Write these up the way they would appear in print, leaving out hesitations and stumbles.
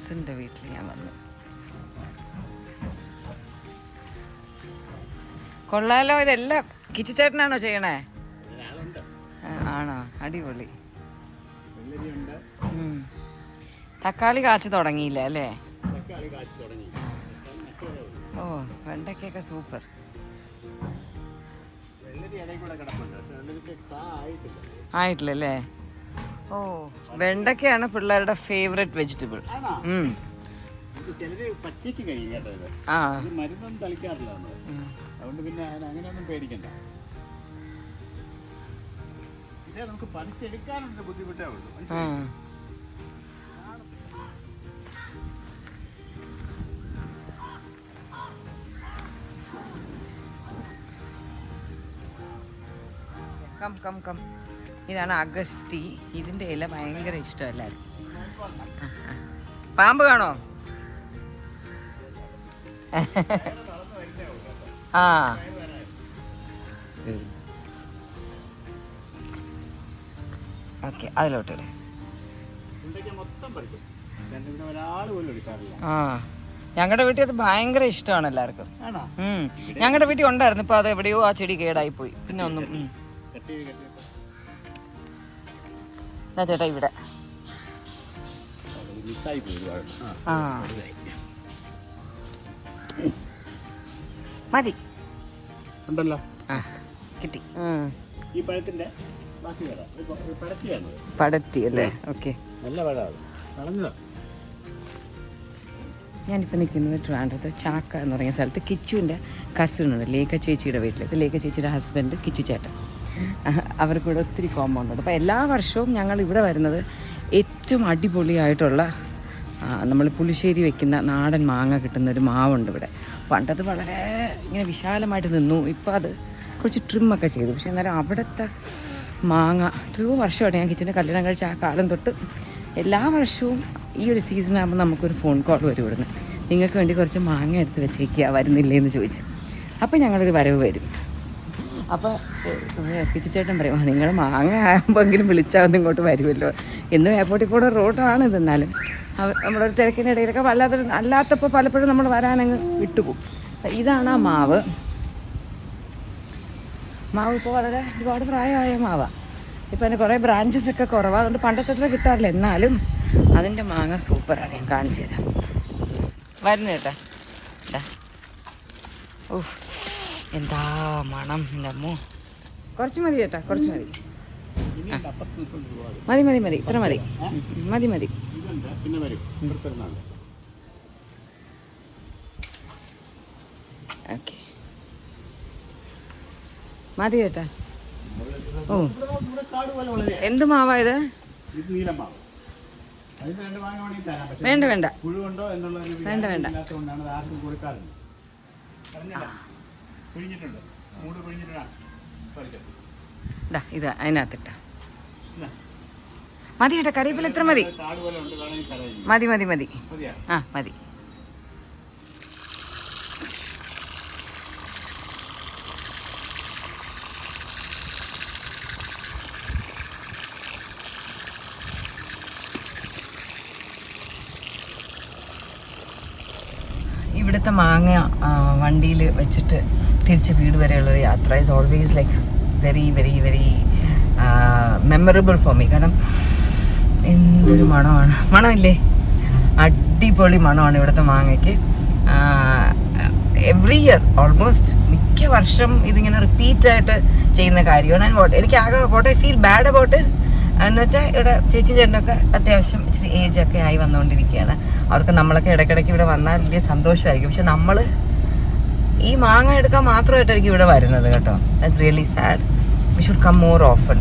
കസിൻ്റെ വീട്ടിൽ ഞാൻ വന്നു. കൊള്ളാലോ. ഇതെല്ലാം കിച്ചു ചേട്ടനാണോ ചെയ്യണേ? ആണോ? അടിപൊളി. തക്കാളി കാച്ചു തുടങ്ങിയില്ല അല്ലേ? ഓ, വെണ്ടയ്ക്കൊക്കെ സൂപ്പർ. ആയിട്ടില്ലല്ലേ? ഓ, വെണ്ടയ്ക്കയാണ് പിള്ളേരുടെ ഫേവറേറ്റ് വെജിറ്റബിൾ. ആ, മരുന്നൊന്നും തളിക്കാറില്ല അതുകൊണ്ട് പിന്നെ അങ്ങനെയൊന്നും പേടിക്കണ്ട. ഇതേ നമുക്ക് പറിച്ചെടുക്കാനുള്ള ബുദ്ധിമുട്ടേ ഉള്ളൂ. Come come come. ഇതാണ് അഗസ്തി. ഇതിൻ്റെ ഇല ഭയങ്കര ഇഷ്ടം എല്ലാവരും. പാമ്പ് കാണോ? ആ, ഓക്കെ, അതിലോട്ടിടെ. ആ, ഞങ്ങളുടെ വീട്ടിൽ അത് ഭയങ്കര ഇഷ്ടമാണ് എല്ലാവർക്കും. ഞങ്ങളുടെ വീട്ടിൽ ഉണ്ടായിരുന്നു, ഇപ്പൊ അത് എവിടെയോ ആ ചെടി കേടായി പോയി. പിന്നെ ഒന്നും ചേട്ടാ ഇവിടെ ആ മതി ഉണ്ടല്ലോ. ആ, കിട്ടി. ഈ പഴത്തിന്റെ പടറ്റി അല്ലേ? ഓക്കെ. നല്ല പഴമാണ്. ഞാനിപ്പോൾ നിൽക്കുന്നത് ട്രിവാൻഡ്രത്ത് ചാക്ക എന്ന് പറയുന്ന സ്ഥലത്ത് കിച്ചുവിൻ്റെ കസിനുണ്ട്, ലേഖ ചേച്ചിയുടെ വീട്ടിൽ. ഇത് ലേഖ ചേച്ചിയുടെ ഹസ്ബൻഡ് കിച്ചു ചേട്ടൻ. അവർക്കിവിടെ ഒത്തിരി കോമ്പൗണ്ട് ഉണ്ട്. അപ്പോൾ എല്ലാ വർഷവും ഞങ്ങൾ ഇവിടെ വരുന്നത് ഏറ്റവും അടിപൊളിയായിട്ടുള്ള നമ്മൾ പുളിശ്ശേരി വെക്കുന്ന നാടൻ മാങ്ങ കിട്ടുന്നൊരു മാവുണ്ട് ഇവിടെ. പണ്ടത് വളരെ ഇങ്ങനെ വിശാലമായിട്ട് നിന്നു. ഇപ്പോൾ അത് കുറച്ച് ട്രിമ്മൊക്കെ ചെയ്തു. പക്ഷേ എന്നാലും അവിടുത്തെ മാങ്ങ എത്രയോ വർഷമായിട്ട് ഞാൻ കിച്ചൻ്റെ കല്യാണം കഴിച്ച ആ കാലം തൊട്ട് എല്ലാ വർഷവും ഈ ഒരു സീസണാകുമ്പോൾ നമുക്കൊരു ഫോൺ കോൾ വരും ഇവിടുന്ന്, നിങ്ങൾക്ക് വേണ്ടി കുറച്ച് മാങ്ങ എടുത്ത് വെച്ചേക്കുക, വരുന്നില്ലേ എന്ന് ചോദിച്ചു. അപ്പോൾ ഞങ്ങളൊരു വരവ് വരും. അപ്പോൾ കിച്ചുചേട്ടൻ പറയും, നിങ്ങൾ മാങ്ങ ആകുമ്പോഴെങ്കിലും വിളിച്ചാൽ ഇങ്ങോട്ട് വരുമല്ലോ. എന്നും എയർപോർട്ടിൽ കൂടെ റോഡാണ് ഇത്. എന്നാലും നമ്മളൊരു തിരക്കിൻ്റെ ഇടയിലൊക്കെ അല്ലാത്തപ്പോൾ പലപ്പോഴും നമ്മൾ വരാനങ്ങ് വിട്ടുപോകും. ഇതാണ് ആ മാവ്. ഇപ്പോൾ വളരെ ഒരുപാട് പ്രായമായ മാവാണ്. ഇപ്പോൾ അതിന് കുറേ ബ്രാഞ്ചസ് ഒക്കെ കുറവാണ്, അതുകൊണ്ട് പണ്ടത്തെ അത്ര കിട്ടാറില്ല. എന്നാലും അതിൻ്റെ മാങ്ങ സൂപ്പറാണ്. ഞാൻ കാണിച്ചു തരാം. വരുന്നു ചേട്ടാ. ഓഹ്, എന്താ മണം എൻ്റെ അമ്മോ. കുറച്ച് മതി ചേട്ടാ, കുറച്ച് മതി. മതി മതി മതി, ഇത്ര മതി. മതി മതി. ഓക്കെ, മതി ചേട്ടാ. ഓ, എന്ത് മാവാ ഇത്? വേണ്ട വേണ്ട വേണ്ട വേണ്ട. ഇത് അതിനകത്തിട്ട മതി ചേട്ടാ. കറിവേപ്പില ഇത്ര മതി. മതി മതി മതി. ആ മതി. ഇവിടുത്തെ മാങ്ങ വണ്ടിയിൽ വെച്ചിട്ട് തിരിച്ച് വീട് വരെയുള്ളൊരു യാത്ര is always like very very very memorable for me. കാരണം എന്തൊരു മണമാണ്. മണമില്ലേ? അടിപൊളി മണമാണ് ഇവിടുത്തെ മാങ്ങയ്ക്ക്. എവറി ഇയർ ഓൾമോസ്റ്റ് മിക്ക വർഷം ഇതിങ്ങനെ റിപ്പീറ്റായിട്ട് ചെയ്യുന്ന കാര്യമാണ്. ആൻഡ് എനിക്ക് ആകെ what I feel bad about എന്ന് വെച്ചാൽ ഇവിടെ ചേച്ചിയും ചേട്ടനൊക്കെ അത്യാവശ്യം ഇച്ചിരി ഏജൊക്കെ ആയി വന്നുകൊണ്ടിരിക്കുകയാണ്. അവർക്ക് നമ്മളൊക്കെ ഇടയ്ക്കിടയ്ക്ക് ഇവിടെ വന്നാൽ വലിയ സന്തോഷമായിരിക്കും. പക്ഷെ നമ്മൾ ഈ മാങ്ങ എടുക്കാൻ മാത്രമായിട്ടായിരിക്കും ഇവിടെ വരുന്നത് കേട്ടോ. That's really sad. We should come more often.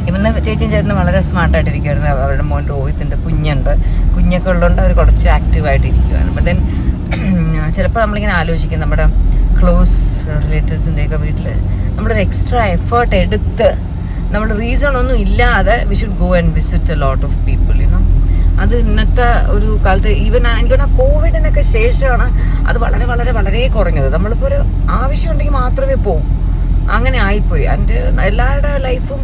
ഇന്ന് ചേച്ചിയും ചേട്ടനും വളരെ സ്മാർട്ടായിട്ടിരിക്കുകയായിരുന്നു. അവരുടെ മോൻ രോഹിത്തിൻ്റെ കുഞ്ഞൊക്കെ ഉള്ളതുകൊണ്ട് അവർ കുറച്ച് ആക്റ്റീവായിട്ടിരിക്കുകയാണ്. അപ്പം ദെൻ ചിലപ്പോൾ നമ്മളിങ്ങനെ ആലോചിക്കും, നമ്മുടെ ക്ലോസ് റിലേറ്റീവ്സിൻ്റെയൊക്കെ വീട്ടിൽ നമ്മളൊരു എക്സ്ട്രാ എഫേർട്ട് എടുത്ത് നമ്മൾ റീസൺ ഒന്നും ഇല്ലാതെ we should go and visit a lot of people. അത് ഇന്നത്തെ ഒരു കാലത്ത് ഈവൻ എനിക്ക് തോന്നുന്നു കോവിഡിനൊക്കെ ശേഷമാണ് അത് വളരെ വളരെ വളരെ കുറഞ്ഞത്. നമ്മളിപ്പോൾ ഒരു ആവശ്യം ഉണ്ടെങ്കിൽ മാത്രമേ പോകൂ, അങ്ങനെ ആയിപ്പോയി. എൻ്റെ എല്ലാവരുടെ ലൈഫും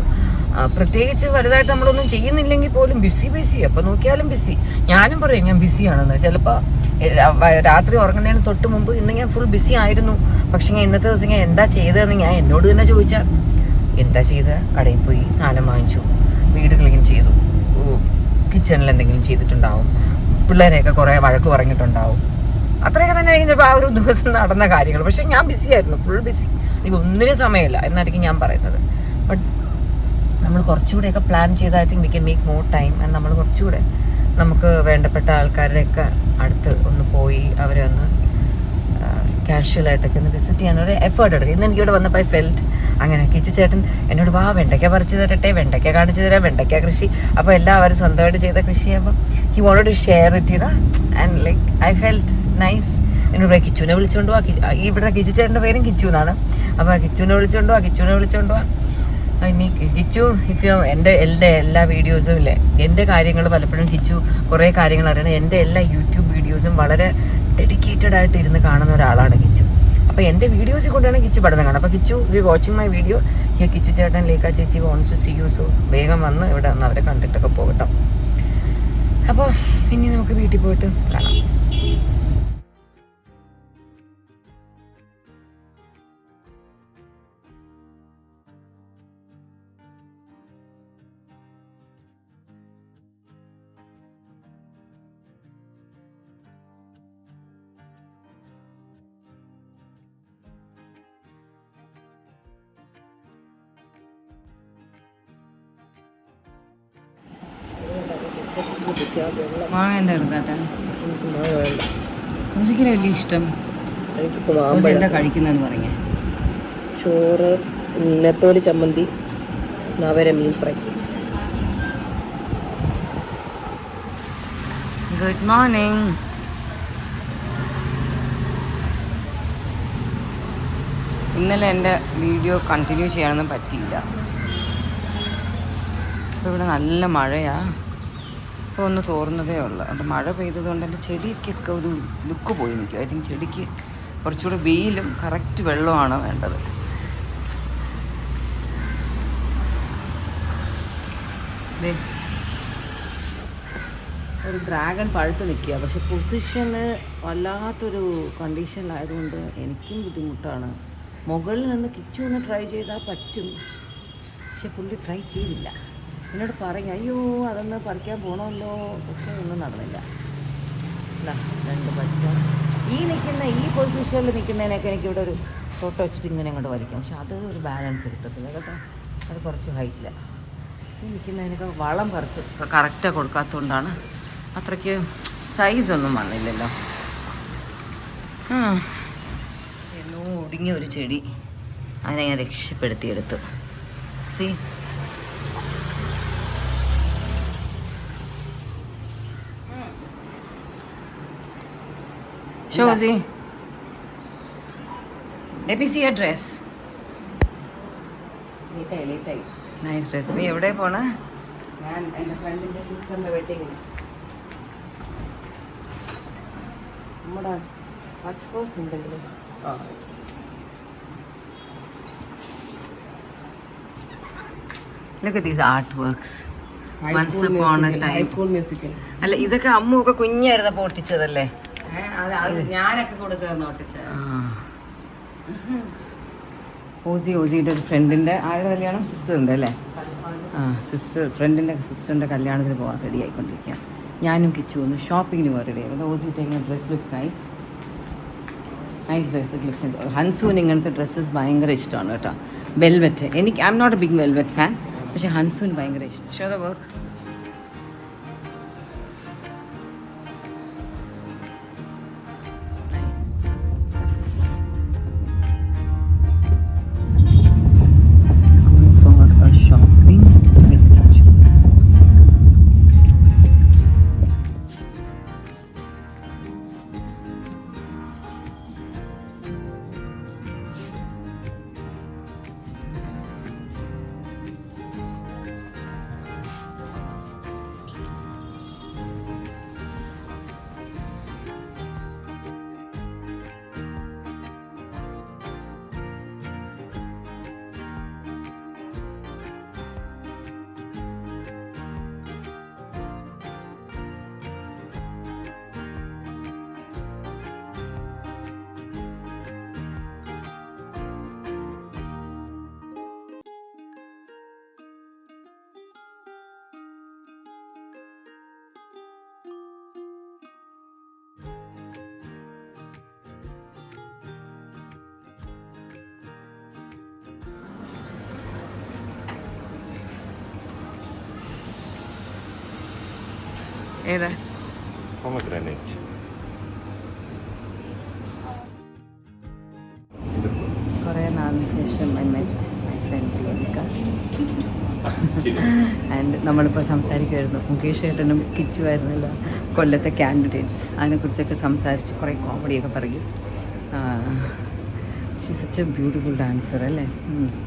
പ്രത്യേകിച്ച് വലുതായിട്ട് നമ്മളൊന്നും ചെയ്യുന്നില്ലെങ്കിൽ പോലും ബിസി എപ്പോൾ നോക്കിയാലും ബിസി. ഞാനും പറയും ഞാൻ ബിസിയാണെന്ന്. ചിലപ്പോൾ രാത്രി ഉറങ്ങുന്നതിന് തൊട്ട് മുമ്പ് ഇന്ന് ഞാൻ ഫുൾ ബിസി ആയിരുന്നു, പക്ഷെ ഞാൻ ഇന്നത്തെ ദിവസം ഞാൻ എന്താ ചെയ്തതെന്ന് ഞാൻ എന്നോട് തന്നെ ചോദിച്ചാൽ എന്താ ചെയ്തത്? കടയിൽ പോയി സാധനം വാങ്ങിച്ചു, വീട് ക്ലീൻ ചെയ്തു, കിച്ചണിൽ എന്തെങ്കിലും ചെയ്തിട്ടുണ്ടാവും, പിള്ളേരെയൊക്കെ കുറേ വഴക്ക് പറഞ്ഞിട്ടുണ്ടാവും. അത്രയൊക്കെ തന്നെ ആയിരിക്കും ആ ഒരു ദിവസം നടന്ന കാര്യങ്ങൾ. പക്ഷെ ഞാൻ ബിസിയായിരുന്നു, ഫുൾ ബിസി. എനിക്ക് ഒന്നിനും സമയമില്ല എന്നായിരിക്കും ഞാൻ പറയുന്നത്. ബട്ട് നമ്മൾ കുറച്ചുകൂടെയൊക്കെ പ്ലാൻ ചെയ്ത് I think we can make more time. And നമ്മൾ കുറച്ചുകൂടെ നമുക്ക് വേണ്ടപ്പെട്ട ആൾക്കാരുടെയൊക്കെ അടുത്ത് ഒന്ന് പോയി അവരെ ഒന്ന് കാഷ്വലായിട്ടൊക്കെ ഒന്ന് വിസിറ്റ് ചെയ്യാനൊരു എഫേർട്ട് എടുക്കും. ഇന്ന് എനിക്കിവിടെ വന്നപ്പോൾ ഐ ഫെൽറ്റ് അങ്ങനെ. കിച്ചു ചേട്ടൻ എന്നോട് വാ വെണ്ടയ്ക്ക പറിച്ച് തരട്ടെ, വെണ്ടയ്ക്ക കാണിച്ചു തരാം, വെണ്ടയ്ക്ക കൃഷി. അപ്പോൾ എല്ലാവരും സ്വന്തമായിട്ട് ചെയ്ത കൃഷിയാകുമ്പോൾ he wanted to share it, you know. And like I felt nice. എന്നോട് കിച്ചുവിനെ വിളിച്ചുകൊണ്ട് പോവാ. ഇവിടെ കിച്ചു ചേട്ടൻ്റെ പേരും കിച്ചു എന്നാണ്. അപ്പോൾ കിച്ചുവിനെ വിളിച്ചുകൊണ്ട് പോവാ. ഇനി കിച്ചു എൻ്റെ എല്ലാ വീഡിയോസും ഇല്ലേ, എൻ്റെ കാര്യങ്ങൾ പലപ്പോഴും കിച്ചു കുറേ കാര്യങ്ങൾ അറിയണം. എൻ്റെ എല്ലാ യൂട്യൂബ് വീഡിയോസും വളരെ ഡെഡിക്കേറ്റഡ് ആയിട്ട് ഇരുന്ന് കാണുന്ന ഒരാളാണ് കിച്ചു. അപ്പോൾ എൻ്റെ വീഡിയോസിൽ കൊണ്ടാണ് കിച്ചു പഠനം കാണുന്നത്. അപ്പോൾ Kichu we watching my video. Kichu ചേട്ടൻ ലേഖ ചേച്ചി wants to see you. So വേഗം വന്ന് ഇവിടെ വന്ന് അവരെ കണ്ടിട്ടൊക്കെ പോകട്ടോ. അപ്പോൾ ഇനി നമുക്ക് വീട്ടിൽ പോയിട്ട് കാണാം. മാങ്ങ എടുത്താട്ടെ. മ്യൂസിക്കിന് വലിയ ഇഷ്ടം. എന്താ കഴിക്കുന്നതെന്ന് പറഞ്ഞേ? ചോറ്, നെത്തോലി ചമ്മന്തി, നവര മീൻ ഫ്രൈ. Good morning. ഇന്നലെ എൻ്റെ വീഡിയോ കണ്ടിന്യൂ ചെയ്യാനൊന്നും പറ്റിയില്ല. ഇപ്പോൾ ഇവിടെ നല്ല മഴയാണ്. ഇപ്പോൾ ഒന്ന് തോർന്നതേ ഉള്ളൂ. അത് മഴ പെയ്തതുകൊണ്ട് എൻ്റെ ചെടിക്കൊക്കെ ഒരു ലുക്ക് പോയി നിൽക്കും. ഐ തിങ്ക് ചെടിക്ക് കുറച്ചുകൂടെ വെയിലും കറക്റ്റ് വെള്ളമാണ് വേണ്ടത്. ഒരു ഡ്രാഗൺ പഴുത്ത് നിൽക്കുക, പക്ഷെ പൊസിഷന് വല്ലാത്തൊരു കണ്ടീഷനിലായതുകൊണ്ട് എനിക്കും ബുദ്ധിമുട്ടാണ്. മുകളിൽ നിന്ന് കിച്ചു ഒന്ന് ട്രൈ ചെയ്താൽ പറ്റും, പക്ഷെ പുള്ളി ട്രൈ ചെയ്തില്ല. എന്നോട് പറയും അയ്യോ അതൊന്ന് പറിക്കാൻ പോകണമല്ലോ, പക്ഷെ ഒന്നും നടന്നില്ല. രണ്ട് പച്ച ഈ പൊസിഷനിൽ നിൽക്കുന്നതിനൊക്കെ എനിക്കിവിടെ ഒരു ഫോട്ടോ വെച്ചിട്ട് ഇങ്ങനെ അങ്ങോട്ട് വരയ്ക്കാം. പക്ഷെ അത് ഒരു ബാലൻസ് കിട്ടത്തില്ല കേട്ടോ. അത് കുറച്ച് ഹൈറ്റില്ല. ഈ നിൽക്കുന്നതിനൊക്കെ വളം കുറച്ച് കറക്റ്റാണ് കൊടുക്കാത്തതുകൊണ്ടാണ് അത്രയ്ക്ക് സൈസൊന്നും വന്നില്ലല്ലോ. എന്നോ ഒടുങ്ങിയ ഒരു ചെടി, അതിനെ ഞാൻ രക്ഷപ്പെടുത്തിയെടുത്തു. സി Shozy, let me see your dress. Late. Nice dress. നീ എവിടെ പോണേ? ഞാൻ എൻ്റെ ഫ്രണ്ടിൻ്റെ സിസ്റ്ററിൻ്റെ വെഡിങ്. നമ്മുടെ വാച്ച് കോഴ്സ് ഉണ്ടെങ്കിലും look at these artworks. Once upon a time. High school musical. അല്ല ഇതൊക്കെ അമ്മൊക്കെ കുഞ്ഞായിരുന്നപ്പോൾ ഒട്ടിച്ചതല്ലേ? ഞാനൊക്കെ കൊടുത്തു ഒട്ടിച്ച. ഓസിയുടെ ഒരു ഫ്രണ്ടിൻ്റെ ആരുടെ കല്യാണം? സിസ്റ്ററിൻ്റെ അല്ലേ? സിസ്റ്ററിൻ്റെ കല്യാണത്തിന് പോകാൻ റെഡി ആയിക്കൊണ്ടിരിക്കുക. ഞാനും കിച്ചു ഒന്ന് ഷോപ്പിങ്ങിന് പോകാൻ റെഡി ആയിരുന്നു. ഓസി taking dress looks nice dress. It looks nice. ഹൻസൂന് ഇങ്ങനത്തെ ഡ്രസ്സസ് ഭയങ്കര ഇഷ്ടമാണ് കേട്ടോ. വെൽവെറ്റ്. എനിക്ക് I am not a big velvet fan, പക്ഷേ ഹൻസൂന് ഭയങ്കര ഇഷ്ടം. Show the work. ഏതാ? pomegranate. കുറേ നാളിന് ശേഷം I met my friend Priyanka. And നമ്മളിപ്പോൾ സംസാരിക്കുമായിരുന്നു, മുകേഷ് ഏട്ടനും കിച്ചുമായിരുന്നല്ലോ കൊല്ലത്തെ കാൻഡിഡേറ്റ്സ്. അതിനെക്കുറിച്ചൊക്കെ സംസാരിച്ച് കുറേ കോമഡിയൊക്കെ പറയും. She such A beautiful dancer അല്ലേ.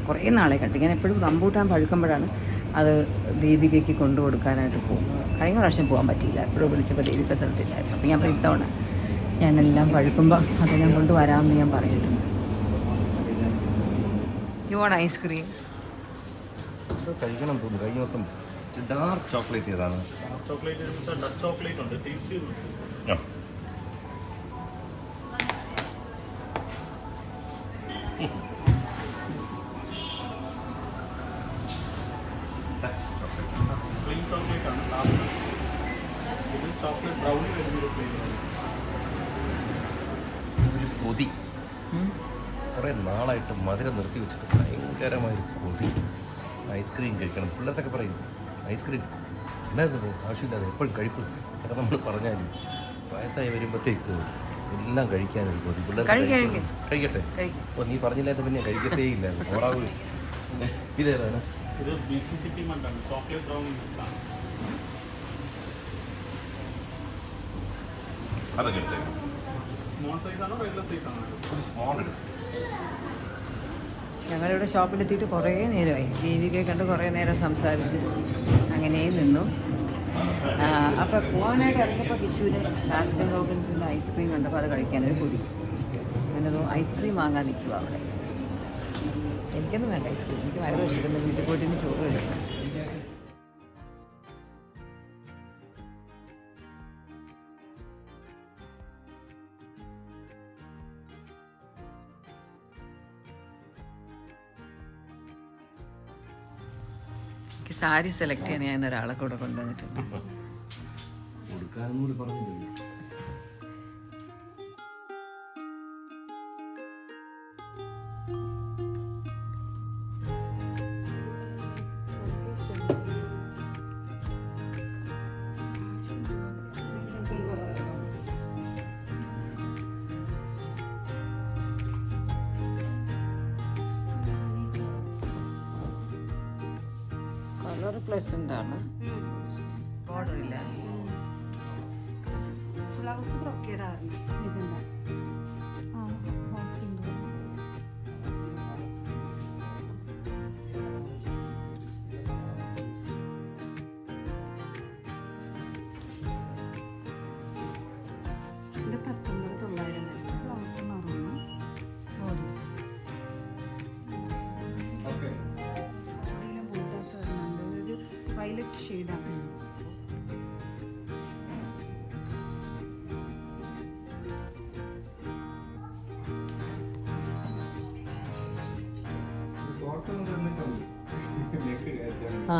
കുറേ നാളെ കണ്ടു. ഞാൻ എപ്പോഴും റംബൂട്ടാൻ പഴുക്കുമ്പോഴാണ് അത് ദീപികയ്ക്ക് കൊണ്ടു കൊടുക്കാനായിട്ട് പോകും. കഴിഞ്ഞ പ്രാവശ്യം പോകാൻ പറ്റിയില്ല, എപ്പോഴും വിളിച്ചപ്പോൾ ദീപിക സ്ഥലത്തില്ലായിരുന്നു. അപ്പോൾ ഞാൻ ഇത്തവണ ഞാനെല്ലാം പഴുക്കുമ്പോൾ അത് ഞാൻ കൊണ്ടുവരാമെന്ന് ഞാൻ പറഞ്ഞിട്ടുണ്ട്. You want ice cream? കഴിക്കണം തോന്നുന്നു. കഴിഞ്ഞ ദിവസം ഡാർക്ക് ചോക്ലേറ്റ് ഏതാണ്? ചോക്ലേറ്റ് ഉണ്ട്, ടേസ്റ്റ് ആ. പ്ലെയിൻ ചോക്ലേറ്റ് ആണ് ലാസ്റ്റ്. ഇത് ചോക്ലേറ്റ് ബ്രൗണി വരുന്നൊരു ഫ്ലേവറാണ്. ഒരു കൊതി, കുറേ നാളായിട്ട് മധുരം നിർത്തി വെച്ചിട്ട് ഭയങ്കരമായൊരു കൊതി. ഐസ്ക്രീം കഴിക്കണം. പിള്ളേർക്കൊക്കെ പറയും ഐസ്ക്രീം ഉണ്ടായിരുന്നത് ആവശ്യമില്ലാതെ എപ്പോഴും കഴിപ്പ്. അതൊക്കെ നമ്മൾ പറഞ്ഞാലും വയസ്സായി വരുമ്പോഴത്തേക്ക് എല്ലാം കഴിക്കാനൊരു കൊതി. പിള്ളേർ കഴിക്കട്ടെ. അപ്പോൾ നീ പറഞ്ഞില്ലാത്ത പിന്നെ കഴിക്കത്തേ ഇല്ല. ഓറാവ്. ഇതേതാണ്? ഇത് BCCP മണ്ടാണ്, ചോക്ലേറ്റ് ബ്രൗണി മിക്സ് ആണ്. അതൊക്കെ എടുത്തേക്കാം. സ്മോൾ സൈസ് ആണോ റെഗുലർ സൈസ് ആണോ? ഒരു സ്മോൾ എടുക്കും. ഞങ്ങളിവിടെ ഷോപ്പിലെത്തിയിട്ട് കുറേ നേരമായി. ദീപികയെ കണ്ട് കുറേ നേരം സംസാരിച്ച് അങ്ങനെ നിന്നു. അപ്പോൾ പോകാനായിട്ട് ഇറങ്ങിയപ്പോൾ കിച്ചുവിന് ബാസ്കൻ റോബിൻസിൻ്റെ ഐസ്ക്രീം കണ്ടപ്പോൾ അത് കഴിക്കാനൊരു കൊതി. ഞാനത് ഐസ്ക്രീം വാങ്ങാൻ നിൽക്കുക അവിടെ. എനിക്കൊന്നും വേണ്ട ഐസ്ക്രീം, എനിക്ക് വയറ് വിശക്കുന്നു. വീട്ടിൽ പോയിട്ട് ചോറ് എടുക്കണം. എനിക്ക് സാരി സെലക്ട് ചെയ്യാൻ ഞാൻ ഒരാളെ കൂടെ കൊണ്ടുവന്നിട്ടുണ്ട്. കൊടുക്കാനും കൂടി പറഞ്ഞില്ല. കളർ പ്ലസൻ്റ് ആണ്, ബോർഡർ ഇല്ല. ബ്ലൗസ് ബ്രൊക്കേഡ് ആയിരുന്നു നിജന്ത. ഇത് 19,900 ബ്ലൗസ് മാറുന്നു. ബോട്ടാസ് വരുന്നുണ്ട്, ഒരു വയലറ്റ് ഷെയ്ഡാണ്. ആ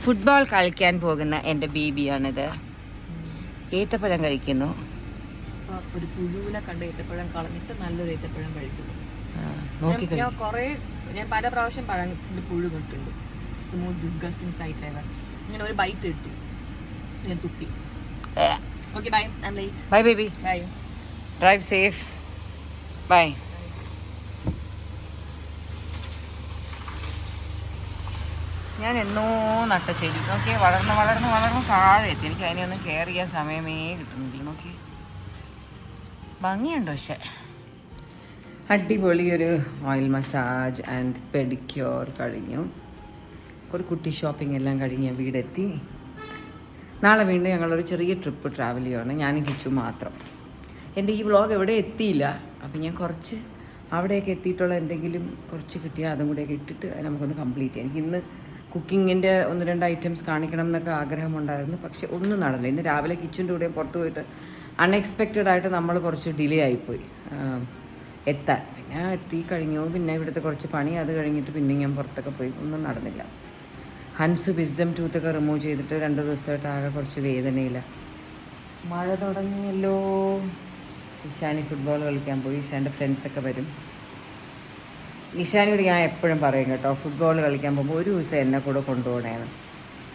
ഫുട്ബോൾ കളിക്കാൻ പോകുന്ന എൻ്റെ ബേബിയാണിത്. ഏത്തപ്പഴം കഴിക്കുന്നു. ഒരു പുഴുവിനെ കണ്ട് ഏത്തപ്പഴം കളഞ്ഞിട്ട് നല്ലൊരു ഏത്തപ്പഴം കഴിക്കുന്നു. നോക്കി ഞാൻ പല പ്രാവശ്യം പഴത്തിന്റെ പുഴു കിട്ടുന്നുണ്ട്. Most disgusting sight ever. ഇങ്ങനെ ഒരു ബൈറ്റ് കിട്ടി, ഞാൻ തുപ്പി. Okay bye, I am late. Bye baby, bye, drive safe, bye. ഞാൻ എന്നോ നട്ട ചെടി നോക്കിയേ വളർന്ന് വളർന്ന് വളർന്ന് താഴെ എത്തി. എനിക്ക് അതിനെയൊന്നും കെയർ ചെയ്യാൻ സമയമേ കിട്ടുന്നില്ല. നോക്കി ഭംഗിയുണ്ട്. പക്ഷേ അടിപൊളി ഒരു ഓയിൽ മസാജ് ആൻഡ് പെഡിക്യൂർ കഴിഞ്ഞു. ഒരു കുട്ടി ഷോപ്പിംഗ് എല്ലാം കഴിഞ്ഞ് ഞാൻ വീടെത്തി. നാളെ വീണ്ടും ഞങ്ങളൊരു ചെറിയ ട്രിപ്പ് ട്രാവൽ ചെയ്യുകയാണ്, ഞാനും കിച്ചു മാത്രം. എൻ്റെ ഈ വ്ളോഗ് എവിടെ എത്തിയില്ല, അപ്പം ഞാൻ കുറച്ച് അവിടെയൊക്കെ എത്തിയിട്ടുള്ള എന്തെങ്കിലും കുറച്ച് കിട്ടിയാൽ അതും കൂടെയൊക്കെ ഇട്ടിട്ട് നമുക്കൊന്ന് കംപ്ലീറ്റ് ചെയ്യാം. എനിക്ക് ഇന്ന് കുക്കിങ്ങിൻ്റെ 1-2 ഐറ്റംസ് കാണിക്കണം എന്നൊക്കെ ആഗ്രഹമുണ്ടായിരുന്നു, പക്ഷെ ഒന്നും നടന്നില്ല. ഇന്ന് രാവിലെ കിച്ചൻ്റെ കൂടെ പുറത്ത് പോയിട്ട് അൺഎക്സ്പെക്റ്റഡ് ആയിട്ട് നമ്മൾ കുറച്ച് ഡിലേ ആയിപ്പോയി എത്താൻ. പിന്നെ എത്തി കഴിഞ്ഞു. പിന്നെ ഇവിടുത്തെ കുറച്ച് പണി അത് കഴിഞ്ഞിട്ട് പിന്നെ ഞാൻ പുറത്തൊക്കെ പോയി, ഒന്നും നടന്നില്ല. ഹൻസ് വിസ്ഡം ടൂത്തൊക്കെ റിമൂവ് ചെയ്തിട്ട് 2 ദിവസമായിട്ട് ആകെ കുറച്ച് വേദനയില്ല. മഴ തുടങ്ങിയല്ലോ. ഇഷാനി ഫുട്ബോൾ കളിക്കാൻ പോയി. ഇഷാൻ്റെ ഫ്രണ്ട്സൊക്കെ വരും. ഇഷാനിയോട് ഞാൻ എപ്പോഴും പറയും കേട്ടോ, ഫുട്ബോൾ കളിക്കാൻ പോകുമ്പോൾ ഒരു ദിവസം എന്നെ കൂടെ കൊണ്ടുപോകണേന്ന്.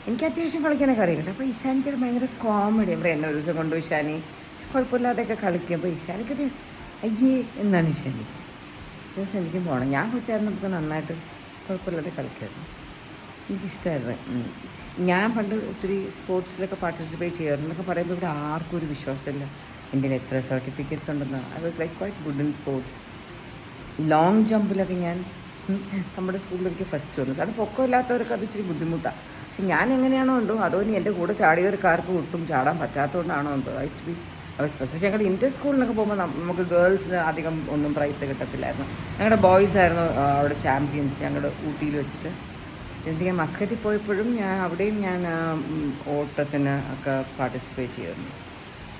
എനിക്ക് അത്യാവശ്യം കളിക്കാനൊക്കെ അറിയാം കേട്ടോ. അപ്പോൾ ഇഷാനിക്കത് ഭയങ്കര കോമഡി. അപ്പോൾ എന്നെ ഒരു ദിവസം കൊണ്ടുപോയി ഇഷാനി കുഴപ്പമില്ലാതെയൊക്കെ കളിക്കും. അപ്പോൾ ഇഷാനിക്കത് അയ്യേ എന്നാണ് ഇഷാനി. ഒരു ദിവസം എനിക്കും പോകണം. ഞാൻ കൊച്ചായിരുന്നു നമുക്ക് നന്നായിട്ട് കുഴപ്പമില്ലാതെ കളിക്കുമായിരുന്നു. എനിക്കിഷ്ടമായിരുന്നു. ഞാൻ പണ്ട് ഒത്തിരി സ്പോർട്സിലൊക്കെ പാർട്ടിസിപ്പേറ്റ് ചെയ്യാറുണ്ട് എന്നൊക്കെ പറയുമ്പോൾ ഇവിടെ ആർക്കും ഒരു വിശ്വാസമില്ല എൻ്റെ എത്ര സർട്ടിഫിക്കറ്റ്സ് ഉണ്ടെന്ന്. I was like quite good in sports. Long ജമ്പിലൊക്കെ ഞാൻ നമ്മുടെ സ്കൂളിലൊക്കെ ഫസ്റ്റ് വന്നു. അത് പൊക്കമില്ലാത്തവർക്ക് അത് ഇച്ചിരി ബുദ്ധിമുട്ടാണ്. പക്ഷെ ഞാൻ എങ്ങനെയാണോ ഉണ്ടോ അതോ ഇനി എൻ്റെ കൂടെ ചാടിയവർക്കാർക്കും ഒട്ടും ചാടാൻ പറ്റാത്തതുകൊണ്ടാണോ എന്തോ പക്ഷേ ഞങ്ങളുടെ ഇൻ്റർ സ്കൂളിനൊക്കെ പോകുമ്പോൾ നമുക്ക് ഗേൾസിന് അധികം ഒന്നും പ്രൈസ് കിട്ടത്തില്ലായിരുന്നു. ഞങ്ങളുടെ ബോയ്സ് ആയിരുന്നു അവിടെ ചാമ്പ്യൻസ് ഞങ്ങളുടെ ഊട്ടിയിൽ വെച്ചിട്ട്. എന്നിട്ട് ഞാൻ മസ്കറ്റിൽ പോയപ്പോഴും അവിടെയും ഞാൻ ഓട്ടത്തിന് ഒക്കെ പാർട്ടിസിപ്പേറ്റ് ചെയ്യുന്നു.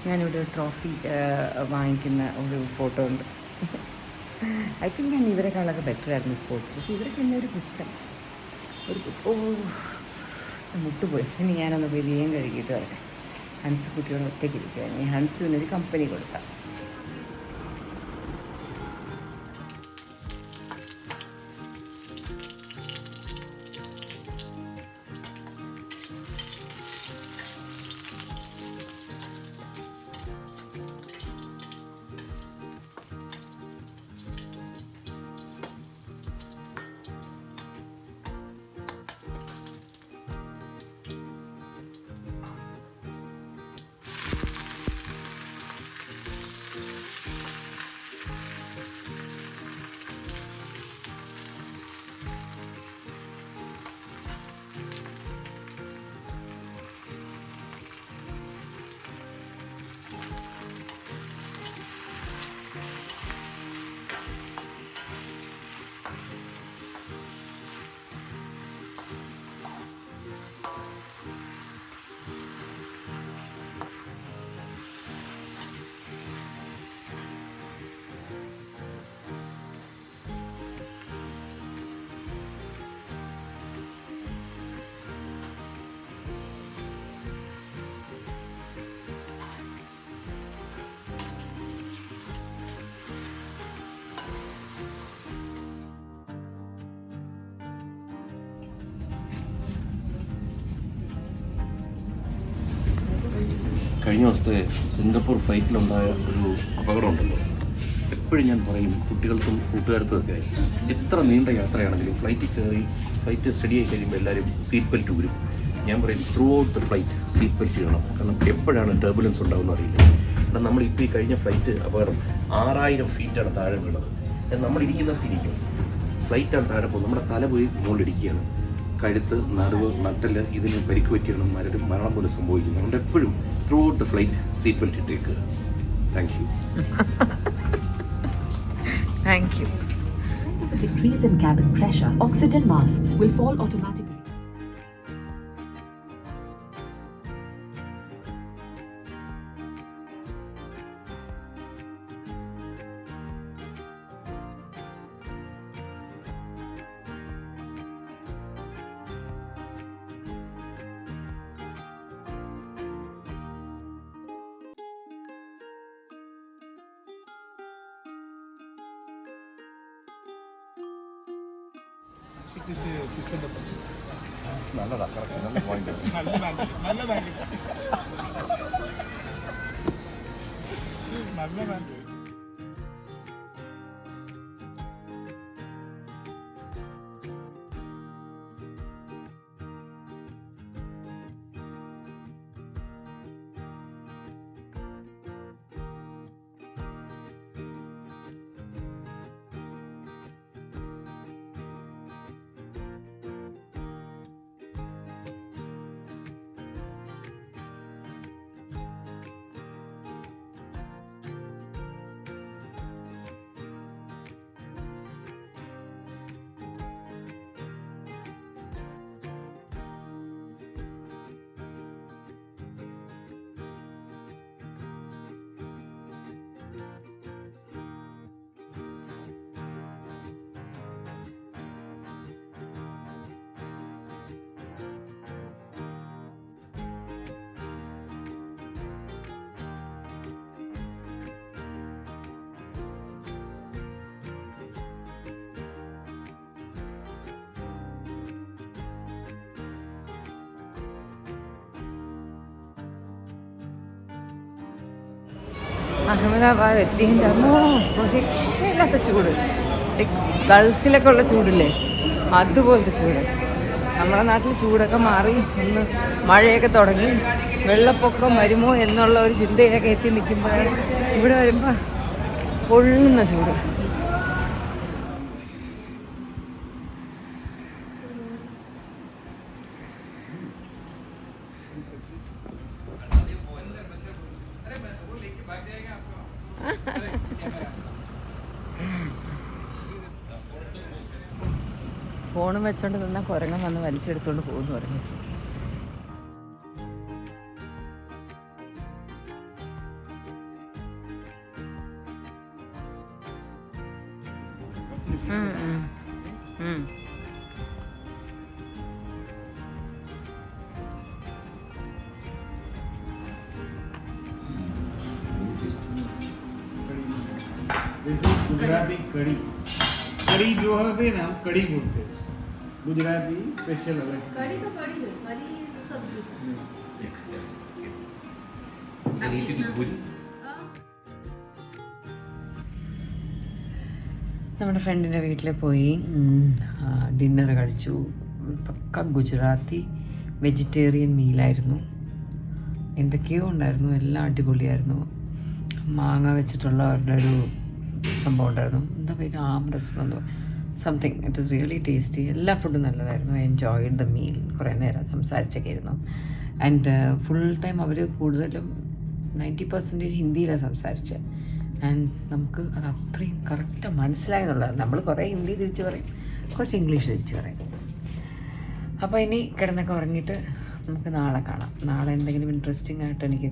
ഞാനിവിടെ ഒരു ട്രോഫി വാങ്ങിക്കുന്ന ഒരു ഫോട്ടോ ഉണ്ട്. ഐ തിങ്ക് ഞാൻ ഇവരെക്കാളൊക്കെ ബെറ്റർ ആയിരുന്നു സ്പോർട്സ്. പക്ഷേ ഇവരൊക്കെ എന്നെ ഒരു പുച്ഛം. മുട്ടുപോയി. ഇനി ഞാനൊന്ന് ബിരിയാണി കഴുകിയിട്ട് വരട്ടെ. ഹൻസ് കുട്ടിയോട് ഒറ്റയ്ക്ക് ഇരിക്കുക. ഇനി ഹൻസിനൊരു കമ്പനി കൊടുക്കാം. കഴിഞ്ഞ ദിവസത്തെ സിംഗപ്പൂർ ഫ്ലൈറ്റിലുണ്ടായ ഒരു അപകടമുണ്ടല്ലോ. എപ്പോഴും ഞാൻ പറയും കുട്ടികൾക്കും കൂട്ടുകാർക്കുമൊക്കെ, എത്ര നീണ്ട യാത്രയാണെങ്കിലും ഫ്ലൈറ്റിൽ കയറി ഫ്ലൈറ്റ് സ്റ്റഡി ആയി കഴിയുമ്പോൾ എല്ലാവരും സീറ്റ് ബെൽറ്റ് ഊരും. ഞാൻ പറയും through out the flight seat belt ചെയ്യണം. കാരണം എപ്പോഴാണ് ടർബുലൻസ് ഉണ്ടാകുമെന്ന് അറിയില്ല. കാരണം നമ്മളിപ്പോൾ ഈ കഴിഞ്ഞ ഫ്ലൈറ്റ് അപകടം 6000 ഫീറ്റാണ് താഴെ വീണത്. നമ്മളിരിക്കുന്നിടത്തിരിക്കും, ഫ്ലൈറ്റാണ് താഴെ പോകുന്നത്, നമ്മുടെ തല പോയി മുകളിലിരിക്കുകയാണ്. കഴുത്ത്, നടുവ്, നട്ടല് ഇതിന് പരിക്ക് പറ്റിയാണ് മരണം പോലെ സംഭവിക്കുന്നത്. അതുകൊണ്ട് എപ്പോഴും throughout the flight seat belt ഇട്ടേക്കുക. Thank you. Thank you. Decrease in cabin pressure, oxygen masks will fall automatically. നല്ലതാ, correct, നല്ല point. അഹമ്മദാബാദ് എത്തിയതിൻ്റെ അമ്മോ രക്ഷയില്ലാത്ത ചൂട്. ഗൾഫിലൊക്കെ ഉള്ള ചൂടില്ലേ, അതുപോലത്തെ ചൂട്. നമ്മുടെ നാട്ടിൽ ചൂടൊക്കെ മാറി ഒന്ന് മഴയൊക്കെ തുടങ്ങി വെള്ളപ്പൊക്കം വരുമോ എന്നുള്ള ഒരു ചിന്തയിലൊക്കെ എത്തി നിൽക്കുമ്പോഴാണ് ഇവിടെ വരുമ്പോൾ പൊള്ളുന്ന ചൂട്. ഫോണും വെച്ചോണ്ട് നിന്നാൽ കുരങ്ങൻ വന്ന് വലിച്ചെടുത്തോണ്ട് പോകുന്നു പറഞ്ഞു. This is Gujarati कड़ी. कड़ी जो होते हैं ना, कड़ी बोलते हैं उसको. गुजराती स्पेशल अलग. कड़ी तो कड़ी है, कड़ी सब्जी. നമ്മുടെ ഫ്രണ്ടിൻ്റെ വീട്ടിൽ പോയി ഡിന്നർ കഴിച്ചു. പക്ക ഗുജറാത്തി വെജിറ്റേറിയൻ മീലായിരുന്നു. എന്തൊക്കെയോ ഉണ്ടായിരുന്നു, എല്ലാം അടിപൊളിയായിരുന്നു. മാങ്ങ വെച്ചിട്ടുള്ള അവരുടെ ഒരു സംഭവം ഉണ്ടായിരുന്നു, എന്താ പേര്, ആംറസ് എന്തോ something. It is really tasty. എല്ലാ ഫുഡും നല്ലതായിരുന്നു. I enjoyed the meal. കുറേ നേരം സംസാരിച്ചൊക്കെ ആയിരുന്നു. ആൻഡ് ഫുൾ ടൈം അവർ കൂടുതലും 90% ഹിന്ദിയിലാണ് സംസാരിച്ചത്. ആൻഡ് നമുക്ക് അത് അത്രയും കറക്റ്റ് മനസ്സിലായി എന്നുള്ളത്. നമ്മൾ കുറേ ഹിന്ദി തിരിച്ച് പറയും, കുറച്ച് ഇംഗ്ലീഷ് തിരിച്ച് പറയും. അപ്പോൾ ഇനി കിടന്നൊക്കെ ഉറങ്ങിയിട്ട് നമുക്ക് നാളെ കാണാം. നാളെ എന്തെങ്കിലും ഇൻട്രസ്റ്റിംഗ് ആയിട്ട് എനിക്ക്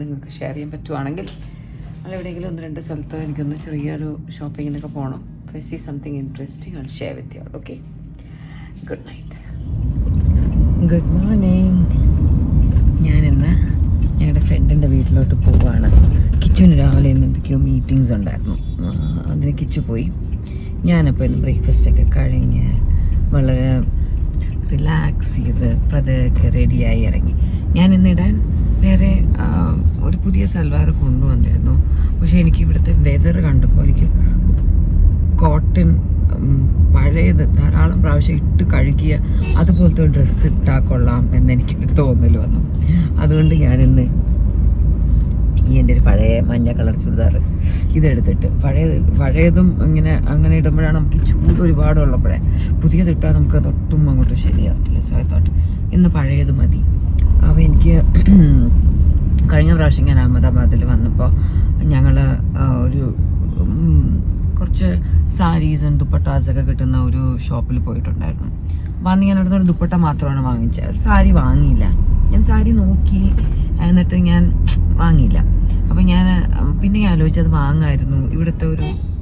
നിങ്ങൾക്ക് ഷെയർ ചെയ്യാൻ പറ്റുവാണെങ്കിൽ നാളെ എവിടെയെങ്കിലും 1-2 സ്ഥലത്ത് എനിക്കൊന്ന് ചെറിയൊരു ഷോപ്പിങ്ങിനൊക്കെ പോകണം. I see something interesting I share with you. Okay, good night, good morning. ഞാനിന്ന് ഞങ്ങളുടെ ഫ്രണ്ടിൻ്റെ വീട്ടിലോട്ട് പോവുകയാണ്. കിച്ചുവിന് രാവിലെ ഇന്ന് എന്തൊക്കെയോ മീറ്റിങ്സ് ഉണ്ടായിരുന്നു, അതിന് കിച്ചു പോയി. ഞാനപ്പോൾ ഇന്ന് ബ്രേക്ക്ഫാസ്റ്റൊക്കെ കഴിഞ്ഞ് വളരെ റിലാക്സ് ചെയ്ത് പതുക്കെ റെഡിയായി ഇറങ്ങി. ഞാനിന്നിടാൻ വേറെ ഒരു പുതിയ സൽവാർ കൊണ്ടുവന്നിരുന്നു. പക്ഷേ എനിക്ക് ഇവിടുത്തെ വെതർ കണ്ടപ്പോൾ എനിക്ക് കോട്ടൺ പഴയത് ധാരാളം പ്രാവശ്യം ഇട്ട് കഴുകിയ അതുപോലത്തെ ഒരു ഡ്രസ്സ് ഇട്ടാൽ കൊള്ളാം എന്നെനിക്ക് തോന്നൽ വന്നു. അതുകൊണ്ട് ഞാനിന്ന് ഈ എൻ്റെ ഒരു പഴയ മഞ്ഞ കളർ ചുരിദാർ ഇതെടുത്തിട്ട് പഴയതും അങ്ങനെ ഇടുമ്പോഴാണ് നമുക്ക് ഈ ചൂട് ഒരുപാടുള്ളപ്പോഴേ പുതിയതിട്ടാൽ നമുക്ക് അതൊട്ടും അങ്ങോട്ട് ശരിയാവത്തില്ല. സോ ഐ തോട്ട് ഇന്ന് പഴയത് മതി. അപ്പോൾ എനിക്ക് കഴിഞ്ഞ പ്രാവശ്യം ഞാൻ അഹമ്മദാബാദിൽ വന്നപ്പോൾ ഞങ്ങൾ ഒരു കുറച്ച് സാരീസും ദുപ്പട്ടാസൊക്കെ കിട്ടുന്ന ഒരു ഷോപ്പിൽ പോയിട്ടുണ്ടായിരുന്നു. വന്ന് ഞാൻ അവിടുന്ന് ഒരു ദുപ്പട്ട മാത്രമാണ് വാങ്ങിച്ചത്, സാരി വാങ്ങിയില്ല. ഞാൻ സാരി നോക്കി, എന്നിട്ട് ഞാൻ വാങ്ങിയില്ല. അപ്പം ഞാൻ പിന്നെ ആലോചിച്ചത് വാങ്ങായിരുന്നു.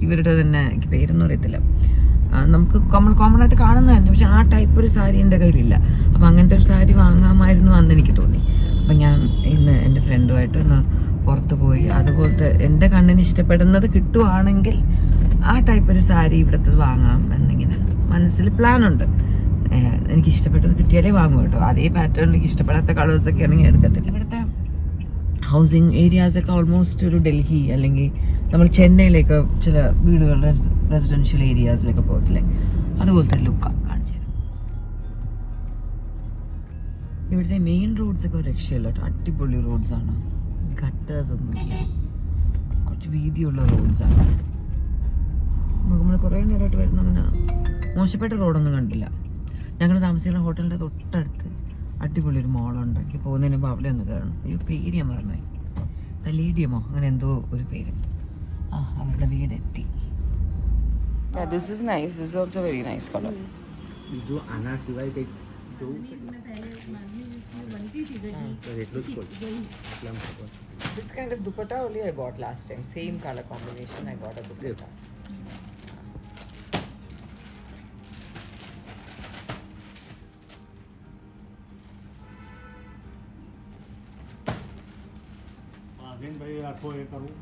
ഇവരുടെ തന്നെ എനിക്ക് പേരൊന്നും അറിയത്തില്ല, നമുക്ക് കോമൺ ആയിട്ട് കാണുന്നത് തന്നെ, പക്ഷെ ആ ടൈപ്പ് ഒരു സാരി എൻ്റെ കയ്യിലില്ല. അപ്പം അങ്ങനത്തെ ഒരു സാരി വാങ്ങാമായിരുന്നു എന്ന് എനിക്ക് തോന്നി. അപ്പം ഞാൻ ഇന്ന് എൻ്റെ ഫ്രണ്ടുമായിട്ട് ഒന്ന് പുറത്ത് പോയി അതുപോലത്തെ എൻ്റെ കണ്ണിന് ഇഷ്ടപ്പെടുന്നത് കിട്ടുവാണെങ്കിൽ ആ ടൈപ്പ് ഒരു സാരി ഇവിടുത്തെ വാങ്ങാം എന്നിങ്ങനെ മനസ്സിൽ പ്ലാനുണ്ട്. എനിക്ക് ഇഷ്ടപ്പെട്ടത് കിട്ടിയാലേ വാങ്ങും കേട്ടോ. അതേ പാറ്റേണിൽ എനിക്ക് ഇഷ്ടപ്പെടാത്ത കളേഴ്സൊക്കെ ആണെങ്കിൽ എടുക്കത്തില്ല. ഇവിടുത്തെ ഹൗസിങ് ഏരിയാസൊക്കെ ഓൾമോസ്റ്റ് ഒരു ഡൽഹി അല്ലെങ്കിൽ നമ്മൾ ചെന്നൈയിലേക്ക് ചില വീടുകൾ റെസിഡൻഷ്യൽ ഏരിയാസിലൊക്കെ പോകത്തില്ലേ, അതുപോലത്തെ ഒരു ലുക്കാണ് കാണിച്ചു തരാം. ഇവിടുത്തെ മെയിൻ റോഡ്സൊക്കെ ഒരു രക്ഷയില്ല കേട്ടോ, അടിപൊളി റോഡ്സാണ്. ഗട്ടേഴ്സ് ഒന്നുമില്ല, കുറച്ച് വീതിയുള്ള റോഡ്സാണ്. നമ്മൾ കുറേ നേരമായിട്ട് വരുന്ന അങ്ങനെ മോശപ്പെട്ട റോഡൊന്നും കണ്ടില്ല. ഞങ്ങൾ താമസിക്കുന്ന ഹോട്ടലിൻ്റെ തൊട്ടടുത്ത് അടിപൊളി ഒരു മോളുണ്ടാക്കി പോകുന്നതിന് മുമ്പ് അവിടെ ഒന്ന് കയറണം. പേര് ഞാൻ മറന്നുപോയി, പലേഡിയമോ അങ്ങനെ എന്തോ ഒരു പേര്. അവരുടെ വീടെത്തി. This is nice, this also very nice colour. जो आना सिवाय काही जो This kind of dupatta only I bought last time. Same color combination. I got a dupatta. ભાઈ આખો એ કરવું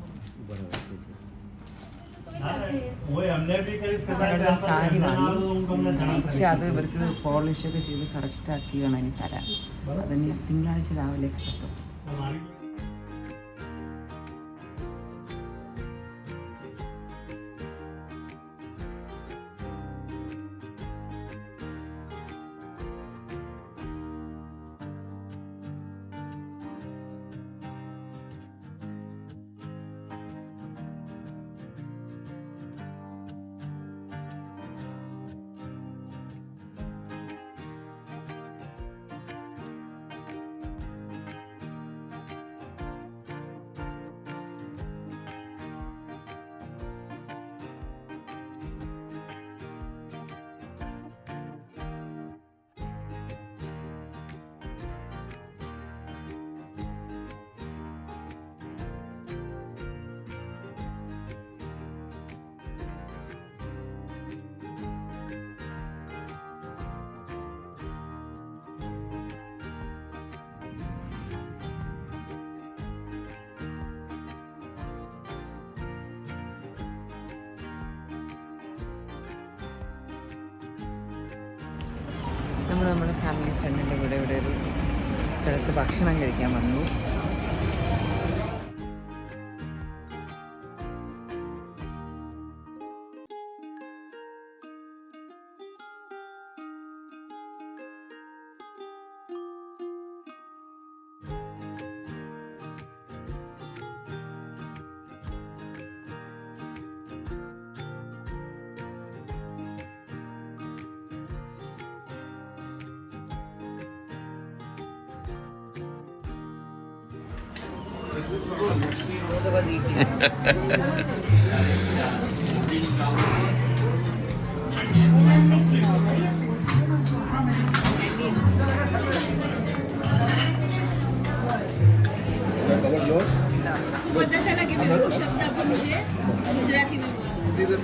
અમને બી કરીશ કદાચ സാരി വാങ്ങി. હું તમને പക്ഷെ അത് ഇവർക്ക് പോളിഷൊക്കെ ചെയ്ത് കറക്റ്റ് ആക്കിയാണ് ഇനി തരാം. അതിന് തിങ്കളാഴ്ച രാവിലെ എത്തും. તમારી നമ്മൾ നമ്മുടെ ഫാമിലി ഫ്രണ്ടിൻ്റെ കൂടെ ഇവിടെ ഒരു സ്ഥലത്ത് ഭക്ഷണം കഴിക്കാൻ വന്നു.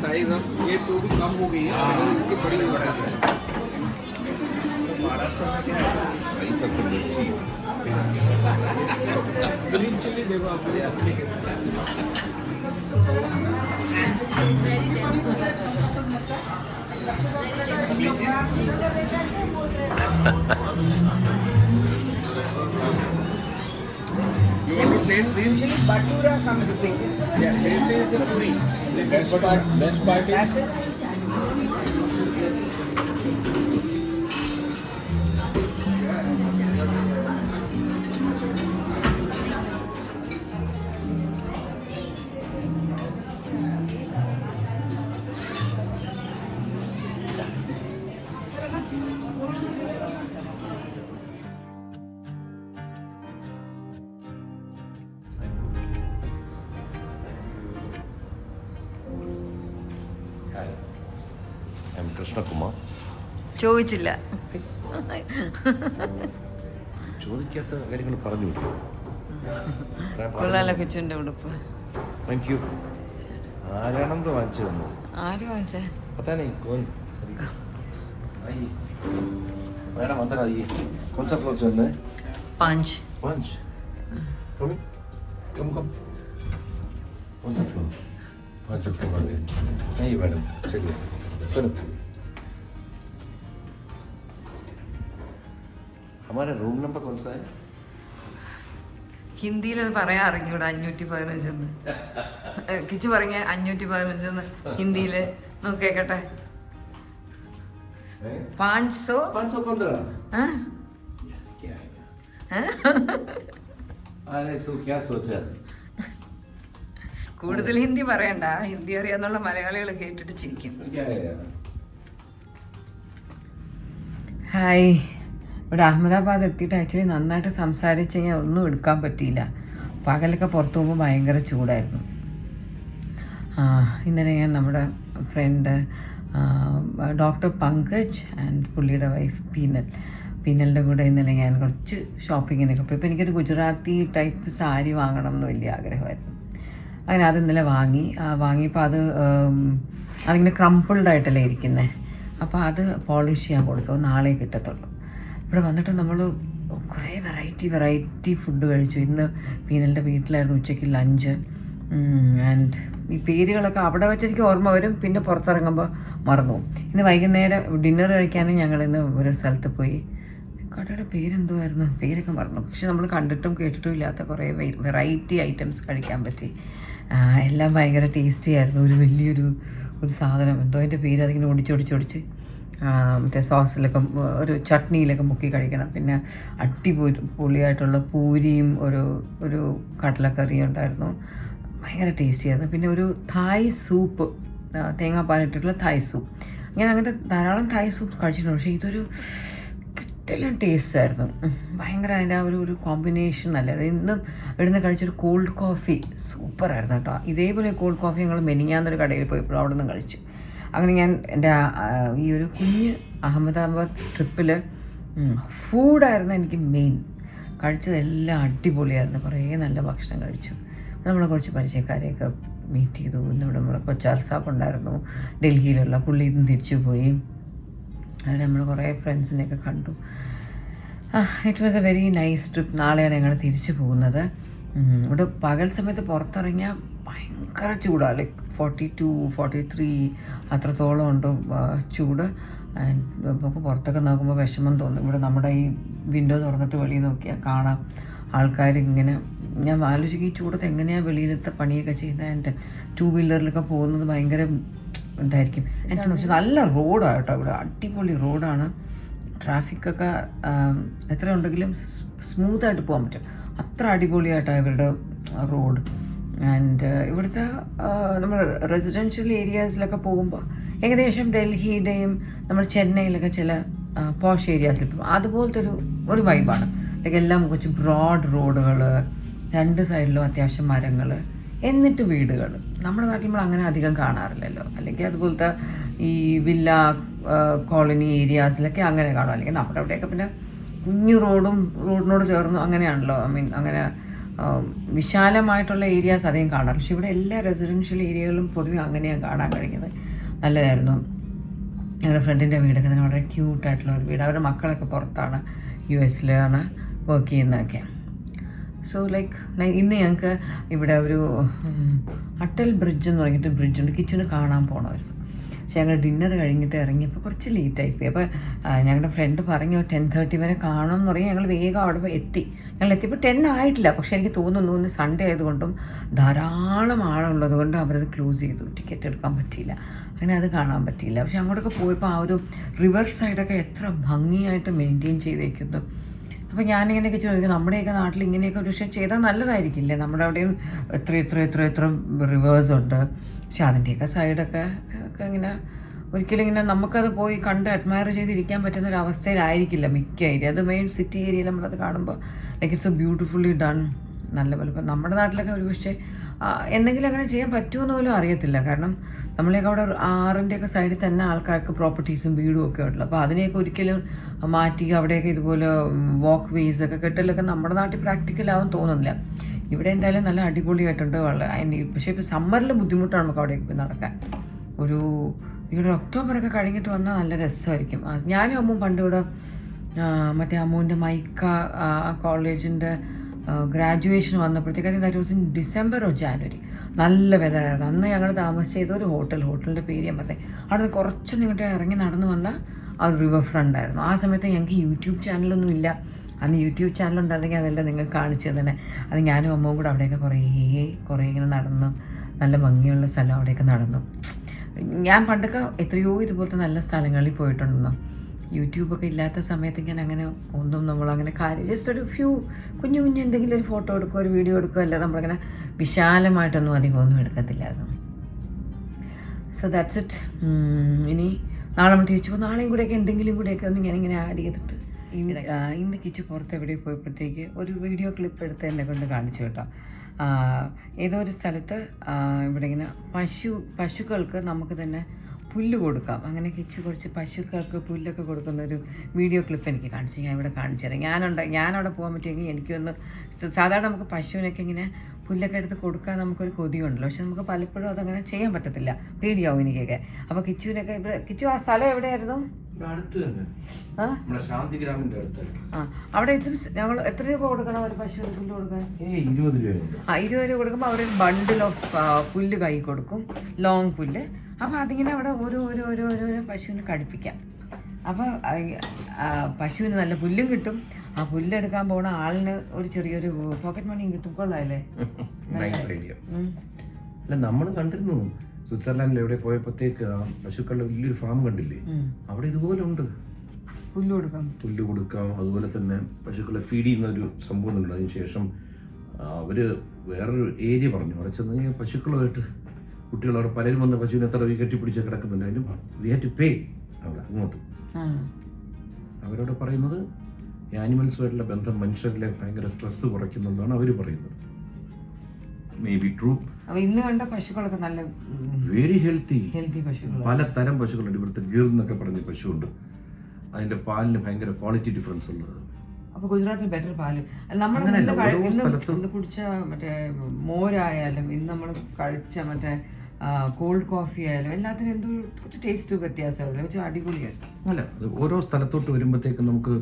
साइज अब ये तो भी कम हो गई है, पहले इसकी बड़ी हो रही है. ग्रीन चिल्ली देखो आप. You want to taste this? Actually, batura comes with it. Yeah, this is free. This is best part is Krishnakumar. ചോദിച്ചില്ല, ചോദിക്കാത്ത കാര്യങ്ങൾ പറഞ്ഞു വിട്ടു. കൊള്ളാലോ കൊച്ചുൻ്റെ ഉടുപ്പ്. Thank you. ആരാണെന്ന് വാങ്ങിച്ചു തന്നു. ആര് വാങ്ങിച്ചേ? पता नहीं कौन. आइए मैडम अंदर आइए. कौन सा फ्लोर चलना है? 5. 5. कम कम कम. कौन सा फ्लोर? 5 फ्लोर आ गए. आइए मैडम चलिए. चलो हमारा रूम नंबर कौन सा है? ഹിന്ദിയിൽ അത് പറയാൻ അറിഞ്ഞൂടെ 515 കിച്ചു പറഞ്ഞ 515 ഹിന്ദിയിൽ നോക്കേക്കട്ടെ. 500 515. हाँ? क्या है? अरे तू क्या सोचा? കൂടുതൽ ഹിന്ദി പറയണ്ട, ഹിന്ദി അറിയാന്നുള്ള മലയാളികൾ കേട്ടിട്ട് ചിരിക്കും. क्या है यार? ഹായ്, ഇവിടെ അഹമ്മദാബാദ് എത്തിയിട്ട് ആക്ച്വലി നന്നായിട്ട് സംസാരിച്ച് കഴിഞ്ഞാൽ ഒന്നും എടുക്കാൻ പറ്റിയില്ല. പകലൊക്കെ പുറത്തു പോകുമ്പോൾ ഭയങ്കര ചൂടായിരുന്നു. ഇന്നലെ ഞാൻ നമ്മുടെ ഫ്രണ്ട് ഡോക്ടർ പങ്കജ് ആൻഡ് പുള്ളിയുടെ വൈഫ് പീനലിൻ്റെ കൂടെ ഇന്നലെ ഞാൻ കുറച്ച് ഷോപ്പിങ്ങിനൊക്കെ പോയി. ഇപ്പോൾ എനിക്കൊരു ഗുജറാത്തി ടൈപ്പ് സാരി വാങ്ങണം എന്ന് വലിയ ആഗ്രഹമായിരുന്നു. അങ്ങനെ അത് ഇന്നലെ വാങ്ങിയപ്പോൾ അതിങ്ങനെ ക്രംപിൾഡ് ആയിട്ടല്ലേ ഇരിക്കുന്നത്. അപ്പോൾ അത് പോളിഷ് ചെയ്യാൻ കൊടുത്തു, നാളെ കിട്ടത്തുള്ളൂ. ഇവിടെ വന്നിട്ട് നമ്മൾ കുറേ വെറൈറ്റി ഫുഡ് കഴിച്ചു. ഇന്ന് പീനലിൻ്റെ വീട്ടിലായിരുന്നു ഉച്ചയ്ക്ക് ലഞ്ച്. ആൻഡ് ഈ പേരുകളൊക്കെ അവിടെ വെച്ചെനിക്ക് ഓർമ്മ വരും, പിന്നെ പുറത്തിറങ്ങുമ്പോൾ മറന്നു പോകും. ഇന്ന് വൈകുന്നേരം ഡിന്നർ കഴിക്കാനും ഞങ്ങളിന്ന് ഒരു സ്ഥലത്ത് പോയി. കടയുടെ പേരെന്തുമായിരുന്നു, പേരൊക്കെ മറന്നു. പക്ഷെ നമ്മൾ കണ്ടിട്ടും കേട്ടിട്ടും ഇല്ലാത്ത കുറേ വെറൈറ്റി ഐറ്റംസ് കഴിക്കാൻ പറ്റി. എല്ലാം ഭയങ്കര ടേസ്റ്റി ആയിരുന്നു. ഒരു വലിയൊരു സാധനം, എന്തോ അതിൻ്റെ പേര്, അതിങ്ങനെ ഒടിച്ചൊടിച്ച് മറ്റേ സോസിലൊക്കെ ഒരു ചട്നിയിലൊക്കെ മുക്കി കഴിക്കണം. പിന്നെ പൊളിയായിട്ടുള്ള പൂരിയും ഒരു കടലക്കറിയും ഉണ്ടായിരുന്നു, ഭയങ്കര ടേസ്റ്റി ആയിരുന്നു. പിന്നെ ഒരു തായ് സൂപ്പ്, തേങ്ങാപ്പാലിട്ടിട്ടുള്ള തായ് സൂപ്പ്. ഞാൻ അങ്ങനത്തെ ധാരാളം തായ് സൂപ്പ് കഴിച്ചിട്ടുണ്ട്, പക്ഷേ ഇതൊരു കിട്ടെല്ലാം ടേസ്റ്റ് ആയിരുന്നു. ഭയങ്കര അതിൻ്റെ ആ ഒരു കോമ്പിനേഷൻ നല്ലത്. ഇന്നും ഇവിടുന്ന് കഴിച്ചൊരു കോൾഡ് കോഫി സൂപ്പറായിരുന്നു കേട്ടോ. ഇതേപോലെ കോൾഡ് കോഫി ഞങ്ങൾ മെനിഞ്ഞാന്നൊരു കടയിൽ പോയപ്പോൾ അവിടെ നിന്ന് കഴിച്ചു. അങ്ങനെ ഞാൻ എൻ്റെ ഈ ഒരു കുഞ്ഞ് അഹമ്മദാബാദ് ട്രിപ്പിൽ ഫുഡായിരുന്നു എനിക്ക് മെയിൻ. കഴിച്ചതെല്ലാം അടിപൊളിയായിരുന്നു, കുറേ നല്ല ഭക്ഷണം കഴിച്ചു. നമ്മൾ കുറച്ച് പരിചയക്കാരെയൊക്കെ മീറ്റ് ചെയ്തു. ഇന്നിവിടെ നമ്മുടെ കൊച്ചാർ സാബ് ഉണ്ടായിരുന്നു ഡൽഹിയിലുള്ള, പുള്ളി ഇന്ന് തിരിച്ചു പോയി. അത് നമ്മൾ കുറേ ഫ്രണ്ട്സിനെയൊക്കെ കണ്ടു. It was A very nice trip. നാളെയാണ് ഞങ്ങൾ തിരിച്ചു പോകുന്നത്. ഇവിടെ പകൽ സമയത്ത് പുറത്തിറങ്ങിയാൽ ഭയങ്കര ചൂടാണ്, ലൈക്ക് 42, 43 അത്രത്തോളം ഉണ്ട് ചൂട്. ആൻഡ് നമുക്ക് പുറത്തൊക്കെ നോക്കുമ്പോൾ വിഷമം തോന്നും. ഇവിടെ നമ്മുടെ ഈ വിൻഡോ തുറന്നിട്ട് വെളിയിൽ നോക്കിയാൽ കാണാം ആൾക്കാരിങ്ങനെ. ഞാൻ ആലോചിക്കും ഈ ചൂടത്ത് എങ്ങനെയാണ് വെളിയിലത്തെ പണിയൊക്കെ ചെയ്യുന്നത്. എൻ്റെ 2 വീലറിലൊക്കെ പോകുന്നത് ഭയങ്കര ഇതായിരിക്കും. പക്ഷെ നല്ല റോഡാണ് കേട്ടോ, ഇവിടെ അടിപൊളി റോഡാണ്. ട്രാഫിക്കൊക്കെ എത്ര ഉണ്ടെങ്കിലും സ്മൂത്തായിട്ട് പോകാൻ പറ്റും, അത്ര അടിപൊളിയായിട്ടാണ് ഇവരുടെ റോഡ്. ആൻഡ് ഇവിടുത്തെ നമ്മൾ റെസിഡൻഷ്യൽ ഏരിയാസിലൊക്കെ പോകുമ്പോൾ ഏകദേശം ഡൽഹിയുടെയും നമ്മൾ ചെന്നൈയിലൊക്കെ ചില പോഷ് ഏരിയാസിൽ പോകും, അതുപോലത്തെ ഒരു വൈബാണ്. ലൈക്ക് എല്ലാം കുറച്ച് ബ്രോഡ് റോഡുകൾ, 2 സൈഡിലും അത്യാവശ്യം മരങ്ങൾ, എന്നിട്ട് വീടുകൾ. നമ്മുടെ നാട്ടിൽ നമ്മൾ അങ്ങനെ അധികം കാണാറില്ലല്ലോ. അല്ലെങ്കിൽ അതുപോലത്തെ ഈ വില്ല കോളനി ഏരിയാസിലൊക്കെ അങ്ങനെ കാണും. അല്ലെങ്കിൽ നമ്മുടെ അവിടെയൊക്കെ പിന്നെ കുഞ്ഞു റോഡിനോട് ചേർന്ന് അങ്ങനെയാണല്ലോ. അങ്ങനെ വിശാലമായിട്ടുള്ള ഏരിയാസ് അധികം കാണാറ്. പക്ഷെ ഇവിടെ എല്ലാ റെസിഡൻഷ്യൽ ഏരിയകളും പൊതുവെ അങ്ങനെയാണ് കാണാൻ കഴിയുന്നത്. നല്ലതായിരുന്നു. ഞങ്ങളുടെ ഫ്രണ്ടിൻ്റെ വീടൊക്കെ തന്നെ വളരെ ക്യൂട്ടായിട്ടുള്ള ഒരു വീട്. അവരുടെ മക്കളൊക്കെ പുറത്താണ്, US-ലാണ് വർക്ക് ചെയ്യുന്നതൊക്കെ. സോ ലൈക്ക് ഇന്ന് ഞങ്ങൾക്ക് ഇവിടെ ഒരു അട്ടൽ ബ്രിഡ്ജ് എന്ന് പറഞ്ഞിട്ട് ബ്രിഡ്ജുണ്ട്, കിച്ചന് കാണാൻ പോകണമായിരുന്നു. പക്ഷെ ഞങ്ങൾ ഡിന്നർ കഴിഞ്ഞിട്ട് ഇറങ്ങിയപ്പോൾ കുറച്ച് ലേറ്റായിപ്പോയി. അപ്പോൾ ഞങ്ങളുടെ ഫ്രണ്ട് പറഞ്ഞു 10:30 വരെ കാണണം എന്ന് പറഞ്ഞാൽ ഞങ്ങൾ വേഗം അവിടെ എത്തി. ഞങ്ങൾ എത്തിയപ്പോൾ 10 ആയിട്ടില്ല. പക്ഷേ എനിക്ക് തോന്നുന്നു ഇന്ന് സൺഡേ ആയതുകൊണ്ടും ധാരാളം ആളുള്ളത് കൊണ്ടും അവരത് ക്ലോസ് ചെയ്തു, ടിക്കറ്റ് എടുക്കാൻ പറ്റിയില്ല. അങ്ങനെ അത് കാണാൻ പറ്റിയില്ല. പക്ഷെ അങ്ങോട്ടൊക്കെ പോയപ്പോൾ ആ ഒരു റിവർ സൈഡൊക്കെ എത്ര ഭംഗിയായിട്ട് മെയിൻറ്റെയിൻ ചെയ്തേക്കുന്നു. അപ്പോൾ ഞാനിങ്ങനെയൊക്കെ ചോദിക്കും, നമ്മുടെയൊക്കെ നാട്ടിൽ ഇങ്ങനെയൊക്കെ ഒരു പക്ഷേ ചെയ്താൽ നല്ലതായിരിക്കില്ലേ? നമ്മുടെ അവിടെയും എത്ര റിവേഴ്സ് ഉണ്ട്. പക്ഷെ അതിൻ്റെയൊക്കെ സൈഡൊക്കെ ഇങ്ങനെ ഒരിക്കലും ഇങ്ങനെ നമുക്കത് പോയി കണ്ട് അഡ്മയർ ചെയ്തിരിക്കാൻ പറ്റുന്ന ഒരു അവസ്ഥയിലായിരിക്കില്ല മിക്ക ഏരിയ. അത് മെയിൻ സിറ്റി ഏരിയയിൽ നമ്മളത് കാണുമ്പോൾ like it's A beautifully done. നല്ലപോലെ ഇപ്പം നമ്മുടെ നാട്ടിലൊക്കെ ഒരു പക്ഷേ എന്തെങ്കിലും അങ്ങനെ ചെയ്യാൻ പറ്റുമെന്ന് പോലും അറിയത്തില്ല. കാരണം നമ്മളെയൊക്കെ അവിടെ ആറിൻ്റെയൊക്കെ സൈഡിൽ തന്നെ ആൾക്കാർക്ക് പ്രോപ്പർട്ടീസും വീടും ഒക്കെ ഉണ്ടല്ലോ. അപ്പോൾ അതിനെയൊക്കെ ഒരിക്കലും മാറ്റി അവിടെയൊക്കെ ഇതുപോലെ വാക്ക് വേസ് ഒക്കെ കെട്ടലൊക്കെ നമ്മുടെ നാട്ടിൽ പ്രാക്ടിക്കലാവും തോന്നുന്നില്ല. ഇവിടെ എന്തായാലും നല്ല അടിപൊളിയായിട്ടുണ്ട്. പക്ഷേ ഇപ്പോൾ സമ്മറിൽ ബുദ്ധിമുട്ടാണ് നമുക്ക് അവിടേക്ക് പോയി നടക്കാൻ. ഇവിടെ ഒക്ടോബറൊക്കെ കഴിഞ്ഞിട്ട് വന്നാൽ നല്ല രസമായിരിക്കും. ഞാനും അമ്മും പണ്ട് ഇവിടെ മറ്റേ അമ്മുവിൻ്റെ മൈക്ക കോളേജിൻ്റെ ഗ്രാജുവേഷൻ വന്നപ്പോഴത്തേക്ക് that was in December January. നല്ല വെതറായിരുന്നു. അന്ന് ഞങ്ങൾ താമസിച്ച ഏതൊരു ഹോട്ടലിൻ്റെ പേര് ഞാൻ പറഞ്ഞത്. അവിടെ നിന്ന് കുറച്ച് നിങ്ങോട്ട് ഇറങ്ങി നടന്നു വന്ന ആ റിവർ ഫ്രണ്ട് ആയിരുന്നു. ആ സമയത്ത് ഞങ്ങൾക്ക് യൂട്യൂബ് ചാനലൊന്നും ഇല്ല. അന്ന് യൂട്യൂബ് ചാനൽ ഉണ്ടായിരുന്നെങ്കിൽ അതെല്ലാം നിങ്ങൾക്ക് കാണിച്ചു തന്നെ. അത് ഞാനും അമ്മവും കൂടെ അവിടെയൊക്കെ കുറേ ഇങ്ങനെ നടന്നു, നല്ല ഭംഗിയുള്ള സ്ഥലം അവിടെയൊക്കെ നടന്നു. ഞാൻ പണ്ടൊക്കെ എത്രയോ ഇതുപോലത്തെ നല്ല സ്ഥലങ്ങളിൽ പോയിട്ടുണ്ടെന്നോ. യൂട്യൂബൊക്കെ ഇല്ലാത്ത സമയത്ത് ഞാൻ അങ്ങനെ ഒന്നും നമ്മളങ്ങനെ കാര്യം ജസ്റ്റ് ഒരു കുഞ്ഞു എന്തെങ്കിലും ഒരു ഫോട്ടോ എടുക്കുക, ഒരു വീഡിയോ എടുക്കുക, അല്ലാതെ നമ്മളങ്ങനെ വിശാലമായിട്ടൊന്നും അധികം ഒന്നും എടുക്കത്തില്ലായിരുന്നു. So that's it. ഇനി നാളെ നമ്മൾ തിരിച്ചു പോകും. നാളെയും കൂടെയൊക്കെ എന്തെങ്കിലും കൂടെയൊക്കെ ഒന്ന് ഞാനിങ്ങനെ ആഡ് ചെയ്തിട്ട് ഇന്ന് കിച്ചു പുറത്ത് എവിടെ പോയപ്പോഴത്തേക്ക് ഒരു വീഡിയോ ക്ലിപ്പ് എടുത്ത് എന്നെ കൊണ്ട് കാണിച്ചു കേട്ടോ. ഏതോ ഒരു സ്ഥലത്ത് ഇവിടെ ഇങ്ങനെ പശുക്കൾക്ക് നമുക്ക് തന്നെ പുല്ല് കൊടുക്കാം. അങ്ങനെ കിച്ചു കുറച്ച് പശുക്കൾക്ക് പുല്ലൊക്കെ കൊടുക്കുന്ന ഒരു വീഡിയോ ക്ലിപ്പ് എനിക്ക് കാണിച്ചു. ഞാൻ ഇവിടെ കാണിച്ചു തരാം. ഞാനവിടെ പോകാൻ പറ്റുമെങ്കിൽ എനിക്കൊന്ന് സാധാരണ നമുക്ക് പശുവിനൊക്കെ ഇങ്ങനെ പുല്ലൊക്കെ എടുത്ത് കൊടുക്കാൻ നമുക്കൊരു കൊതിയുണ്ടല്ലോ. പക്ഷെ നമുക്ക് പലപ്പോഴും അതങ്ങനെ ചെയ്യാൻ പറ്റത്തില്ല, പേടിയാവും എനിക്കൊക്കെ. അപ്പോൾ കിച്ചുവിനൊക്കെ ഇവിടെ കിച്ചു ആ സ്ഥലം എവിടെയായിരുന്നു? അടുത്ത് തന്നെ, ശാന്തിഗ്രാമിന്റെ അടുത്ത്. അവിടെ ഞങ്ങൾ എത്ര രൂപ കൊടുക്കണം ഒരു പശുവിന് പുല്ല് കൊടുക്കാൻ? 20 രൂപ. 20 രൂപ കൊടുക്കുമ്പോൾ അവിടെ ഒരു ബണ്ടിൽ ഓഫ് പുല്ല് കൈ കൊടുക്കും, ലോങ് പുല്ല്. അപ്പോൾ അതിങ്ങനെ അവിടെ ഓരോ പശുവിന് കഴിപ്പിക്കാം. അപ്പോൾ പശുവിന് നല്ല പുല്ലും കിട്ടും. ആ പുല്ലെടുക്കാൻ പോണ ആളിന് ഒരു ചെറിയൊരു പോക്കറ്റ് മണിയും കിട്ടും. കൊള്ളാമല്ലേ? അല്ല, നമ്മൾ കണ്ടിരുന്നു സ്വിറ്റ്സർലാൻഡിൽ എവിടെ പോയപ്പോഴത്തേക്ക് പശുക്കളുടെ വലിയൊരു ഫാം കണ്ടില്ലേ, അവിടെ ഇതുപോലെ ഉണ്ട്. പുല്ല് കൊടുക്കാം, അതുപോലെ തന്നെ പശുക്കളെ ഫീഡ് ചെയ്യുന്ന ഒരു സംഭവം ഉണ്ട്. അതിനുശേഷം അവര് വേറൊരു ഏരിയ പറഞ്ഞു, അവിടെ ചെന്ന് പശുക്കളുമായിട്ട് കുട്ടികൾ അവിടെ പലരും വന്ന് പശുവിനെ തടവി കെട്ടിപ്പിടിച്ച് കിടക്കുന്നുണ്ട്. അതിന് വി ഹാവ് ടു പേ അവിടെ അങ്ങോട്ട്. അവരോട് പറയുന്നത് ഈ ആനിമൽസുമായിട്ടുള്ള ബന്ധം മനുഷ്യരിലെ ഭയങ്കര സ്ട്രെസ് കുറയ്ക്കുന്നുണ്ടെന്നാണ് അവർ പറയുന്നത്. May be true. ഇന്ന് കണ്ട പശുക്കളൊക്കെ നല്ല വെരി ഹെൽത്തി പശുക്കൾ, പലതരം പശുക്കളുണ്ട്. ഇവിടുത്തെ ഗിർ എന്നൊക്കെ പറഞ്ഞ പശുവുണ്ട്. അതിന്റെ പാലിന് ഭയങ്കര ക്വാളിറ്റി ഡിഫറൻസ് ഉള്ളത്. അപ്പോൾ ഗുജറാത്തിൽ ബെറ്റർ പാല്. നമ്മൾ ഇന്ന് കുടിച്ച മറ്റേ മോരായാലും ഇന്ന് നമ്മൾ കഴിച്ച മറ്റേ കോൾഡ് കോഫി ആയാലും എല്ലാത്തിനും എന്തോ കുറച്ച് ടേസ്റ്റ് വ്യത്യാസമല്ല, വെച്ചാൽ അടിപൊളിയാണ്. അല്ല, ഓരോ സ്ഥലത്തോട്ട് വരുമ്പോഴത്തേക്കും നമുക്ക്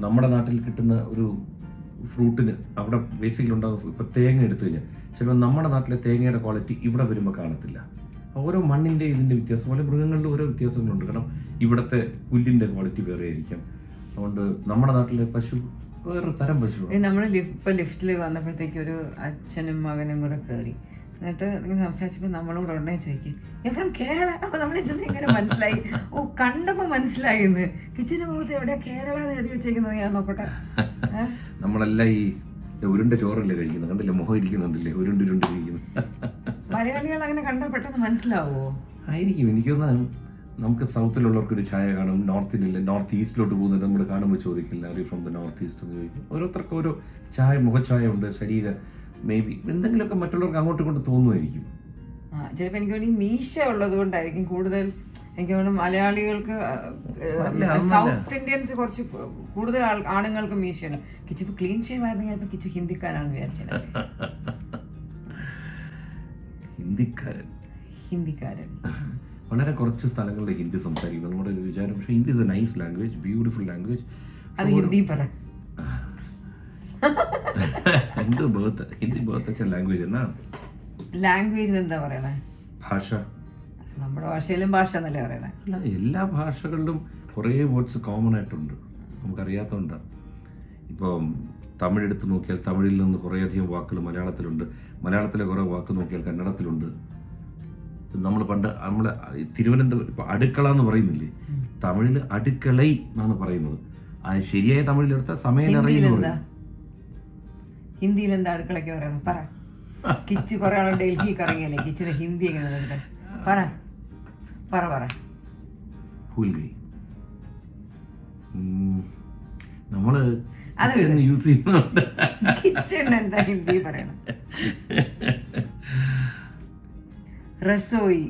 നമ്മുടെ നാട്ടിൽ കിട്ടുന്ന ഒരു ഫ്രൂട്ടിന് അവിടെ ബേസിക്കലി ഉണ്ടാകും. ഇപ്പം തേങ്ങ എടുത്തു കഴിഞ്ഞാൽ ചിലപ്പോൾ നമ്മുടെ നാട്ടിലെ തേങ്ങയുടെ ക്വാളിറ്റി ഇവിടെ വരുമ്പോൾ കാണത്തില്ല. ഓരോ മണ്ണിൻ്റെ ഇതിൻ്റെ വ്യത്യാസം പോലെ മൃഗങ്ങളിൽ ഓരോ വ്യത്യാസങ്ങളുണ്ട്. കാരണം ഇവിടുത്തെ പുല്ലിൻ്റെ ക്വാളിറ്റി വേറെ ആയിരിക്കും. അതുകൊണ്ട് നമ്മുടെ നാട്ടിലെ പശു വേറെ തരം പശു. നമ്മൾ ഇപ്പോൾ ലിഫ്റ്റിൽ വന്നപ്പോഴത്തേക്ക് ഒരു അച്ഛനും മകനും കൂടെ കയറി. എന്നിട്ട് ഇങ്ങനെ സംസാരിച്ചപ്പോൾ നമ്മളോട് ഉടനെ ചോദിക്കും, ഞാൻ ഫ്രം കേരള. അപ്പോൾ നമ്മൾ എങ്ങനെ മനസ്സിലായി? ഓ, കണ്ടപ്പോൾ മനസ്സിലായി. ഇന്ന് കിച്ചൻ്റെ മുഖത്ത് എവിടെയാ കേരള എന്ന് എഴുതി വെച്ചേക്കുന്നത്? ഞാൻ നോക്കട്ടെ. നമ്മളെല്ലാം ഈ ഉരുണ്ട ചോറല്ലേ കഴിക്കുന്നത്, കണ്ടില്ലേ? മുഖം ഇരിക്കുന്നുണ്ടല്ലേ, ഉരുണ്ടിരിക്കുന്നു. മലയാളികൾ അങ്ങനെ കണ്ടാൽ പെട്ടെന്ന് മനസ്സിലാവുമോ? ആയിരിക്കും. എനിക്കൊന്ന് നമുക്ക് സൗത്തിലുള്ളവർക്കൊരു ചായ കാണും, നോർത്ത് ഈസ്റ്റിലോട്ട് പോകുന്നുണ്ട്, നമ്മൾ കാണുമ്പോൾ ചോദിക്കില്ല are you from the north east എന്ന് ചോദിക്കും. ഓരോരുത്തർക്കും ഓരോ ചായ, മുഖച്ചായ ഉണ്ട്, ശരീര മേ ബി എന്തെങ്കിലുമൊക്കെ മറ്റുള്ളവർക്ക് അങ്ങോട്ടും കൊണ്ട് തോന്നുമായിരിക്കും. ചിലപ്പോൾ എനിക്ക് തോന്നി മീശ ഉള്ളത് കൊണ്ടായിരിക്കും കൂടുതൽ. എനിക്ക് തോന്നുന്നു മലയാളികൾക്ക് സൗത്ത് ഇന്ത്യൻസ് കുറച്ച് കൂടുതൽ ആണുങ്ങൾക്ക് മീശയാണ്. കിച്ചു ക്ലീൻ ചെയ്യുമായിരുന്നു. ചിലപ്പോൾ കിച്ചു ഹിന്ദിക്കാരാണ് വിചാരിച്ചത്. ഹിന്ദിക്കാരൻ വളരെ കുറച്ച് സ്ഥലങ്ങളിൽ ഹിന്ദി സംസാരിക്കുന്നു നമ്മുടെ ഒരു വിചാരം. പക്ഷേ Hindi is A nice language, beautiful language. അത് ഹിന്ദി പറ. ഹിന്ദി ബഹുത്ത് അച്ഛൻ ലാംഗ്വേജ്. എന്നാ ലാംഗ്വേജിന് എന്താ പറയണേ? ഭാഷ. നമ്മുടെ ഭാഷയിലും ഭാഷ എന്നല്ലേ പറയണേ? അല്ല, എല്ലാ ഭാഷകളിലും കുറേ വേർഡ്സ് കോമൺ ആയിട്ടുണ്ട്, നമുക്കറിയാത്തതുകൊണ്ട്. ഇപ്പം തമിഴ് എടുത്ത് നോക്കിയാൽ തമിഴിൽ നിന്ന് കുറേയധികം വാക്കുകൾ മലയാളത്തിലുണ്ട്. മലയാളത്തിലെ കുറേ വാക്ക് നോക്കിയാൽ കന്നഡത്തിലുണ്ട്. നമ്മൾ പണ്ട് തിരുവനന്തപുരം ഇപ്പോൾ അടുക്കള എന്ന് പറയുന്നില്ലേ, തമിഴിൽ അടുക്കളൈ എന്നാണ് പറയുന്നത്. അത് ശരിയായ തമിഴിലെടുത്താൽ സമയം. ഹിന്ദിയിൽ എന്താ അടുക്കളയ്ക്ക് പറയണം? പറ. കിച്ചു കുറെ ആളും ഡൽഹിക്ക് ഇറങ്ങിയല്ലേ, കിച്ചിന് ഹിന്ദി എങ്ങനെ പറ പറ പറ. നമ്മള് യൂസ് ചെയ്യുന്നുണ്ട്. കിച്ചൺ എന്താ ഹിന്ദി പറയണം? റസോയി.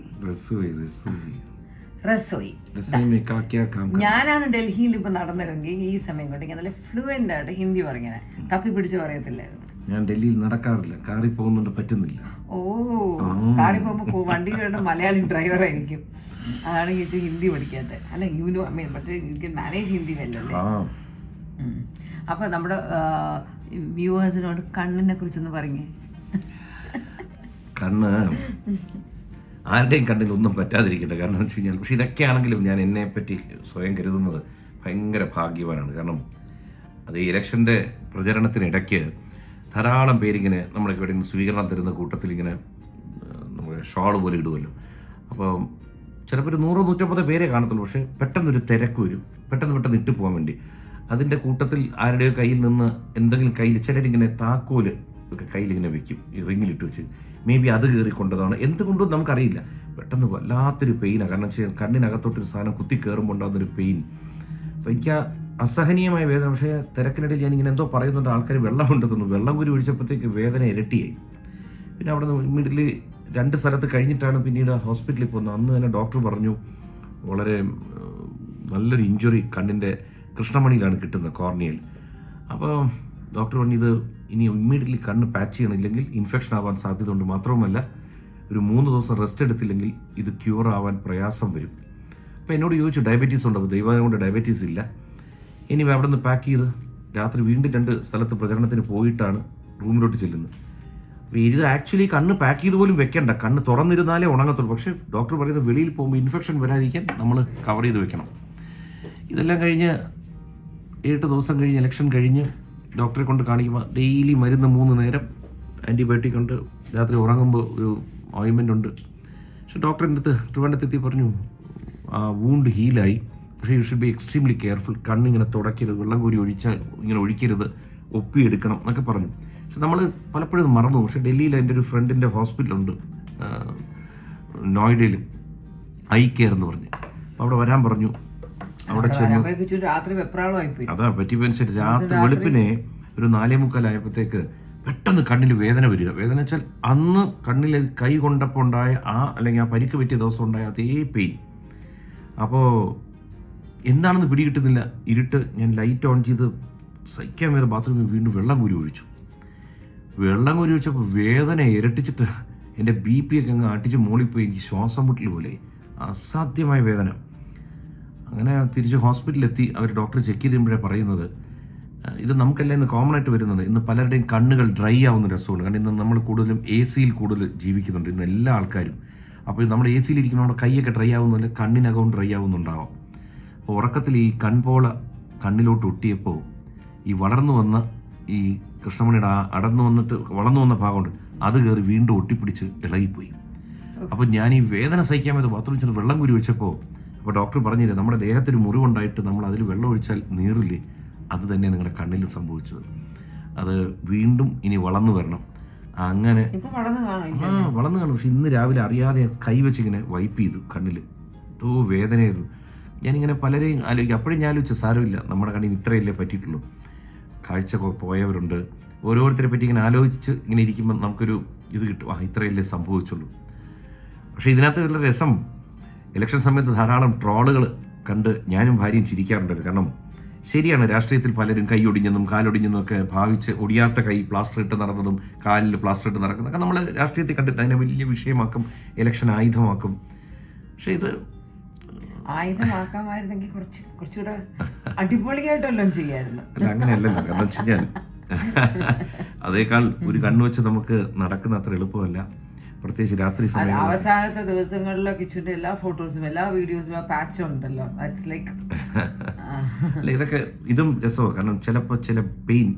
ഞാനാണ് ഡൽഹിയിൽ ഇപ്പൊ നടന്നിരുന്നെങ്കിൽ ഈ സമയം കൊണ്ട് ഞാൻ നല്ല ഫ്ലുവൻ്റ് ആയിട്ട് ഹിന്ദി പറഞ്ഞത്, തപ്പി പിടിച്ച് പറയത്തില്ലായിരുന്നു. ഞാൻ ഡൽഹിയിൽ നടക്കാറില്ല, കാറിൽ പോകുന്നുണ്ട്, പറ്റുന്നില്ല. ഓ, കാറിൽ പോകുമ്പോ വണ്ടിയിലുള്ള മലയാളി ഡ്രൈവർ ആയിരിക്കും, അതാണ് കിച്ചു ഹിന്ദി പഠിക്കാത്തത്. അല്ല, you know I mean but you can manage Hindi വെല്ലല്ലേ. അപ്പൊ നമ്മുടെ വ്യൂവേഴ്സിനോട് കണ്ണിനെ കുറിച്ചൊന്ന് പറഞ്ഞേ. കണ്ണ് ആരുടെയും കണ്ണിൽ ഒന്നും പറ്റാതിരിക്കട്ടെ. കാരണം എന്ന് വെച്ച് കഴിഞ്ഞാൽ, പക്ഷെ ഇതൊക്കെയാണെങ്കിലും ഞാൻ എന്നെപ്പറ്റി സ്വയം കരുതുന്നത് ഭയങ്കര ഭാഗ്യവാനാണ്. കാരണം അത് ഈ ഇലക്ഷൻ്റെ പ്രചരണത്തിനിടയ്ക്ക് ധാരാളം പേരിങ്ങനെ നമ്മുടെ ഇവിടെ സ്വീകരണം തരുന്ന കൂട്ടത്തിൽ ഇങ്ങനെ നമ്മുടെ ഷോൾ പോലെ ഇടുമല്ലോ. അപ്പോൾ ചിലപ്പോൾ ഒരു 100-150 പേരെ കാണത്തുള്ളൂ. പക്ഷേ പെട്ടെന്നൊരു തിരക്ക് വരും, പെട്ടെന്ന് ഇട്ട് പോകാൻ വേണ്ടി. അതിൻ്റെ കൂട്ടത്തിൽ ആരുടെയോ കയ്യിൽ നിന്ന് എന്തെങ്കിലും കയ്യിൽ ചിലരിങ്ങനെ താക്കോല് ഒക്കെ കയ്യിലിങ്ങനെ വെക്കും, ഈ റിങ്ങിലിട്ട് വെച്ച്. മേ ബി അത് കയറിക്കൊണ്ടതാണ്, എന്തുകൊണ്ടും നമുക്കറിയില്ല. പെട്ടെന്ന് വല്ലാത്തൊരു പെയിനാണ്. കാരണം വെച്ചാൽ കണ്ണിനകത്തോട്ടൊരു സാധനം കുത്തി കയറുമ്പോൾ ഉണ്ടാകുന്നൊരു പെയിൻ. അപ്പോൾ എനിക്ക് ആ അസഹനീയമായ വേദന. പക്ഷേ തിരക്കിനിടയിൽ ഞാനിങ്ങനെ എന്തോ പറയുന്നുണ്ട്, ആൾക്കാർ വെള്ളം കൊണ്ടുതന്നു. വെള്ളം കുരി ഒഴിച്ചപ്പോഴത്തേക്ക് വേദന ഇരട്ടിയായി. പിന്നെ അവിടെ നിന്ന് മിഡിൽ 2 സ്ഥലത്ത് കഴിഞ്ഞിട്ടാണ് പിന്നീട് ഹോസ്പിറ്റലിൽ പോകുന്നത്. അന്ന് തന്നെ ഡോക്ടർ പറഞ്ഞു വളരെ നല്ലൊരു ഇഞ്ചുറി കണ്ണിൻ്റെ കൃഷ്ണമണിയിലാണ് കിട്ടുന്നത്, കോർണിയൽ. അപ്പോൾ ഡോക്ടർ പറഞ്ഞു ഇത് ഇനി ഇമ്മീഡിയറ്റ്ലി കണ്ണ് പാച്ച് ചെയ്യണില്ലെങ്കിൽ ഇൻഫെക്ഷൻ ആവാൻ സാധ്യതയുണ്ട്. മാത്രവുമല്ല ഒരു 3 ദിവസം റെസ്റ്റ് എടുത്തില്ലെങ്കിൽ ഇത് ക്യൂർ ആവാൻ പ്രയാസം വരും. അപ്പോൾ എന്നോട് ചോദിച്ചു ഡയബറ്റീസ് ഉണ്ടോ? ദൈവം കൊണ്ട് ഡയബറ്റീസ് ഇല്ല. ഇനി അവിടെ നിന്ന് പാക്ക് ചെയ്ത് രാത്രി വീണ്ടും 2 സ്ഥലത്ത് പ്രചരണത്തിന് പോയിട്ടാണ് റൂമിലോട്ട് ചെല്ലുന്നത്. അപ്പോൾ ഇത് ആക്ച്വലി കണ്ണ് പാക്ക് ചെയ്ത് പോലും വെക്കണ്ട, കണ്ണ് തുറന്നിരുന്നാലേ ഉണങ്ങത്തുള്ളൂ. പക്ഷേ ഡോക്ടർ പറയുന്നത് വെളിയിൽ പോകുമ്പോൾ ഇൻഫെക്ഷൻ വരാതിരിക്കാൻ നമ്മൾ കവർ ചെയ്ത് വെക്കണം. ഇതെല്ലാം കഴിഞ്ഞ് 7 ദിവസം കഴിഞ്ഞ് ഇലക്ഷൻ കഴിഞ്ഞ് ഡോക്ടറെ കൊണ്ട് കാണിക്കുമ്പോൾ ഡെയിലി മരുന്ന് 3 നേരം, ആൻറ്റിബയോട്ടിക് ഉണ്ട്, രാത്രി ഉറങ്ങുമ്പോൾ ഒരു ഓയിൻമെൻ്റ് ഉണ്ട്. പക്ഷേ ഡോക്ടറിൻ്റെ അടുത്ത് ട്രിവാൻഡ്രത്തെത്തി പറഞ്ഞു ആ വൂണ്ട് ഹീലായി, പക്ഷേ you should be extremely careful, കണ്ണിങ്ങനെ തുടയ്ക്കരുത്, വെള്ളം കോരി ഒഴിച്ചാൽ ഇങ്ങനെ ഒഴിക്കരുത്, ഒപ്പിയെടുക്കണം എന്നൊക്കെ പറഞ്ഞു. പക്ഷെ നമ്മൾ പലപ്പോഴും മറന്നു. പക്ഷേ ഡൽഹിയിൽ എൻ്റെ ഒരു ഫ്രണ്ടിൻ്റെ ഹോസ്പിറ്റലുണ്ട്, നോയിഡയിൽ, ഐ കെയർ എന്ന് പറഞ്ഞ്. അപ്പോൾ അവിടെ വരാൻ പറഞ്ഞു. അവിടെ ചെന്ന് രാത്രി വെപ്രാളമായി പോയി. അതാ പറ്റിയനുസരിച്ച് രാത്രി വെളുപ്പിനെ ഒരു 4:45 ആയപ്പോഴത്തേക്ക് പെട്ടെന്ന് കണ്ണിൽ വേദന വരിക. വേദന വെച്ചാൽ അന്ന് കണ്ണിൽ കൈ കൊണ്ടപ്പോൾ ഉണ്ടായ അല്ലെങ്കിൽ ആ പരിക്ക് പറ്റിയ ദിവസം ഉണ്ടായ അതേ പെയിൻ. അപ്പോൾ എന്താണെന്ന് പിടികിട്ടുന്നില്ല. ഇരുട്ട്. ഞാൻ ലൈറ്റ് ഓൺ ചെയ്ത് സഹിക്കാൻ വരെ ബാത്റൂമിൽ വീണ്ടും വെള്ളം കോരി ഒഴിച്ചു. വെള്ളം കോരി ഒഴിച്ചപ്പോൾ വേദന ഇരട്ടിച്ചിട്ട് എൻ്റെ BP ഒക്കെ അങ്ങ് അടിച്ച് മോളിപ്പോയി. എനിക്ക് ശ്വാസം മുട്ടൽ പോലെ അസാധ്യമായ വേദന. അങ്ങനെ തിരിച്ച് ഹോസ്പിറ്റലിലെത്തി. അവർ ഡോക്ടർ ചെക്ക് ചെയ്തുമ്പോഴേ പറയുന്നത് ഇത് നമുക്കെല്ലാം ഇന്ന് കോമൺ ആയിട്ട് വരുന്നത്. ഇന്ന് പലരുടെയും കണ്ണുകൾ ഡ്രൈ ആവുന്ന രസമുണ്ട്. കാരണം ഇന്ന് നമ്മൾ കൂടുതലും AC-യിൽ കൂടുതൽ ജീവിക്കുന്നുണ്ട് ഇന്ന് എല്ലാ ആൾക്കാരും. അപ്പോൾ നമ്മൾ AC-യിൽ ഇരിക്കുമ്പോൾ നമ്മുടെ കൈയൊക്കെ ഡ്രൈ ആവുന്നില്ല, കണ്ണിനകവും ഡ്രൈ ആവുന്നുണ്ടാവാം. അപ്പോൾ ഉറക്കത്തിൽ ഈ കൺപോള കണ്ണിലോട്ട് ഒട്ടിയപ്പോൾ ഈ വളർന്നു വന്ന ഈ കൃഷ്ണമണിയുടെ അടർന്നു വന്നിട്ട് വളർന്നു വന്ന ഭാഗമുണ്ട്, അത് കയറി വീണ്ടും ഒട്ടിപ്പിടിച്ച് ഇളകിപ്പോയി. അപ്പോൾ ഞാൻ ഈ വേദന സഹിക്കാൻ വേണ്ടി ബാത്റൂമിൽ ചെന്ന് വെള്ളം കുരി വെച്ചപ്പോൾ അപ്പോൾ ഡോക്ടർ പറഞ്ഞില്ല, നമ്മുടെ ദേഹത്തൊരു മുറിവുണ്ടായിട്ട് നമ്മൾ അതിൽ വെള്ളം ഒഴിച്ചാൽ നീറില്ലേ, അത് തന്നെ നിങ്ങളുടെ കണ്ണിൽ സംഭവിച്ചത്. അത് വീണ്ടും ഇനി വളർന്നു വരണം. അങ്ങനെ വളർന്നു കാണും. പക്ഷെ ഇന്ന് രാവിലെ അറിയാതെ കൈവച്ചിങ്ങനെ വൈപ്പ് ചെയ്തു കണ്ണിൽ. വേദനയായിരുന്നു. ഞാനിങ്ങനെ പലരെയും ആലോചിക്കും. അപ്പോഴും ഞാൻ ആലോചിച്ചു സാരമില്ല, നമ്മുടെ കണ്ണിന് ഇത്രയല്ലേ പറ്റിയിട്ടുള്ളൂ. കാഴ്ച പോയവരുണ്ട്. ഓരോരുത്തരെ പറ്റി ഇങ്ങനെ ആലോചിച്ച് ഇങ്ങനെ ഇരിക്കുമ്പോൾ നമുക്കൊരു ഇത് കിട്ടും, ഇത്രയല്ലേ സംഭവിച്ചുള്ളൂ. പക്ഷേ ഇതിനകത്ത് ഉള്ള രസം, ഇലക്ഷൻ സമയത്ത് ധാരാളം ട്രോളുകൾ കണ്ട് ഞാനും ഭാര്യയും ചിരിക്കാറുണ്ടായിരുന്നു. കാരണം ശരിയാണ്, രാഷ്ട്രീയത്തിൽ പലരും കൈ ഒടിഞ്ഞെന്നും കാലൊടിഞ്ഞെന്നും ഒക്കെ ഭാവിച്ച് ഒടിയാത്ത കൈ പ്ലാസ്റ്റർ ഇട്ട് നടന്നതും കാലിൽ പ്ലാസ്റ്റർ ഇട്ട് നടക്കുന്നതൊക്കെ നമ്മൾ രാഷ്ട്രീയത്തിൽ കണ്ടിട്ട് അതിനെ വലിയ വിഷയമാക്കും, ഇലക്ഷൻ ആയുധമാക്കും. പക്ഷെ ഇത് ആയുധമാക്കാമായിരുന്നെങ്കിൽ കുറച്ചുകൂടെ അടിപൊളിയായിട്ടെല്ലാം ചെയ്യായിരുന്നു. അല്ല, അങ്ങനെയല്ലല്ലോ. കാരണം വെച്ച് കഴിഞ്ഞാൽ അതേക്കാൾ ഒരു കണ്ണുവെച്ച് നമുക്ക് നടക്കുന്ന അത്ര എളുപ്പമല്ല, പ്രത്യേകിച്ച് രാത്രി സമയം. അവസാനത്തെ ദിവസങ്ങളിലെ കിച്ചുവിന്റെ എല്ലാ ഫോട്ടോസും എല്ലാ വീഡിയോസും പാച്ച് ഉണ്ടല്ലോ. അല്ല, ഇതൊക്കെ ഇതും രസമാണ്. കാരണം ചിലപ്പോൾ ചില pain,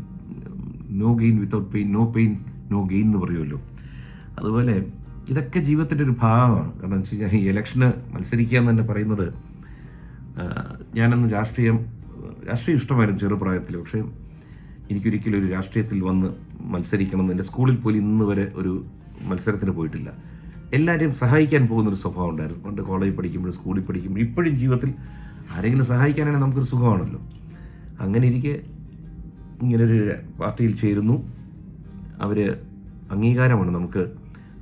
no gain without pain, no pain no gain എന്ന് പറയുമല്ലോ. അതുപോലെ ഇതൊക്കെ ജീവിതത്തിൻ്റെ ഒരു ഭാഗമാണ്. കാരണം വെച്ച് കഴിഞ്ഞാൽ ഈ ഇലക്ഷന് മത്സരിക്കുക എന്ന് തന്നെ പറയുന്നത്, ഞാനന്ന് രാഷ്ട്രീയം ഇഷ്ടമായിരുന്നു ചെറുപ്രായത്തിൽ. പക്ഷേ എനിക്കൊരിക്കലും ഒരു രാഷ്ട്രീയത്തിൽ വന്ന് മത്സരിക്കണമെന്ന് എൻ്റെ സ്കൂളിൽ പോലും ഇന്ന് വരെ ഒരു മത്സരത്തിന് പോയിട്ടില്ല. എല്ലാവരെയും സഹായിക്കാൻ പോകുന്നൊരു സ്വഭാവം ഉണ്ടായിരുന്നു. പണ്ട് കോളേജിൽ പഠിക്കുമ്പോഴും സ്കൂളിൽ പഠിക്കുമ്പോഴും ഇപ്പോഴും ജീവിതത്തിൽ ആരെങ്കിലും സഹായിക്കാനാണെങ്കിൽ നമുക്കൊരു സുഖമാണല്ലോ. അങ്ങനെ ഇരിക്കെ ഇങ്ങനൊരു പാർട്ടിയിൽ ചേരുന്നു. അവർ അംഗീകാരമാണ് നമുക്ക്.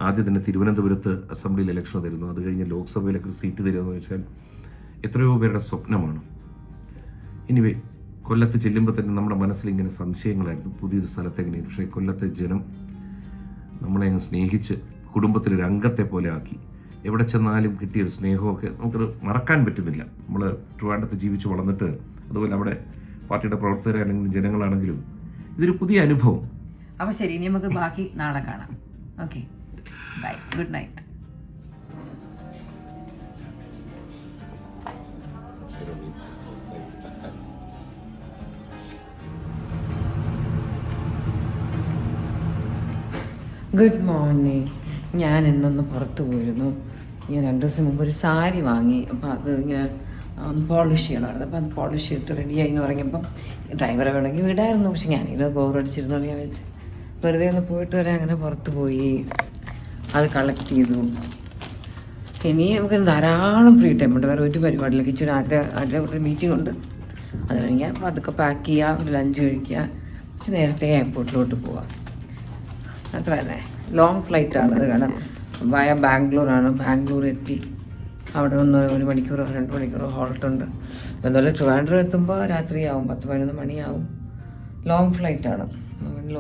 ആദ്യം തന്നെ തിരുവനന്തപുരത്ത് അസംബ്ലിയിൽ ഇലക്ഷൻ തരുന്നു, അത് കഴിഞ്ഞ് ലോക്സഭയിലൊക്കെ ഒരു സീറ്റ് തരുമെന്ന് വെച്ചാൽ എത്രയോ പേരുടെ സ്വപ്നമാണ്. എനിവേ, കൊല്ലത്ത് ചെല്ലുമ്പോൾ തന്നെ നമ്മുടെ മനസ്സിൽ ഇങ്ങനെ സംശയങ്ങളായിരുന്നു, പുതിയൊരു സ്ഥലത്ത് എങ്ങനെയാണ്. പക്ഷേ കൊല്ലത്തെ ജനം നമ്മളെ അങ്ങ് സ്നേഹിച്ച് കുടുംബത്തിലൊരു അംഗത്തെ പോലെ ആക്കി. എവിടെ ചെന്നാലും കിട്ടിയൊരു സ്നേഹമൊക്കെ നമുക്കത് മറക്കാൻ പറ്റുന്നില്ല. നമ്മൾ ട്രിവാൻഡ്രത്ത് ജീവിച്ച് വളർന്നിട്ട്, അതുപോലെ അവിടെ പാർട്ടിയുടെ പ്രവർത്തകരാണെങ്കിലും ജനങ്ങളാണെങ്കിലും ഇതൊരു പുതിയ അനുഭവം. അപ്പോൾ ശരി, ഇനി നമുക്ക് ബാക്കി നാളെ കാണാം. Okay, bye, good night. Good morning. ഞാൻ ഇന്നൊന്ന് പുറത്ത് പോയിരുന്നു. ഞാൻ 2 ദിവസം മുമ്പ് ഒരു സാരി വാങ്ങി. അപ്പോൾ അത് ഇങ്ങനെ ഒന്ന് പോളിഷ് ചെയ്യണമായിരുന്നു. അപ്പോൾ അത് പോളിഷ് ചെയ്തിട്ട് റെഡിയായി എന്ന് പറഞ്ഞപ്പം ഡ്രൈവറെ വേണമെങ്കിൽ വിടായിരുന്നു. പക്ഷെ ഞാനിങ്ങനെ ബോറടിച്ചിരുന്നു ഞാൻ വെച്ച് വെറുതെ ഒന്ന് പോയിട്ട് വരാൻ അങ്ങനെ പുറത്ത് പോയി. അത് കളക്ട് ചെയ്തു. ഇനി നമുക്ക് ധാരാളം ഫ്രീ ടൈം ഉണ്ട്. വേറെ ഒരു പരിപാടിയില്ല. കിച്ചൺ ആരുടെ ഒരു മീറ്റിംഗ് ഉണ്ട്. അത് കഴിഞ്ഞാൽ അപ്പോൾ അതൊക്കെ പാക്ക് ചെയ്യുക, ഒരു ലഞ്ച് കഴിക്കുക, കുറച്ച് നേരത്തെ എയർപോർട്ടിലോട്ട് പോവാം. അത്ര തന്നെ. ലോങ് ഫ്ലൈറ്റാണത്. കാരണം വയ ബാംഗ്ലൂരാണ്. ബാംഗ്ലൂർ എത്തി അവിടെ ഒന്ന് 1 മണിക്കൂറോ 2 മണിക്കൂറോ ഹോൾട്ടുണ്ട്. എന്നാലും ട്രിവാൻഡ്രം എത്തുമ്പോൾ രാത്രിയാവും, 10-11 മണിയാവും. ലോങ് ഫ്ലൈറ്റാണ്.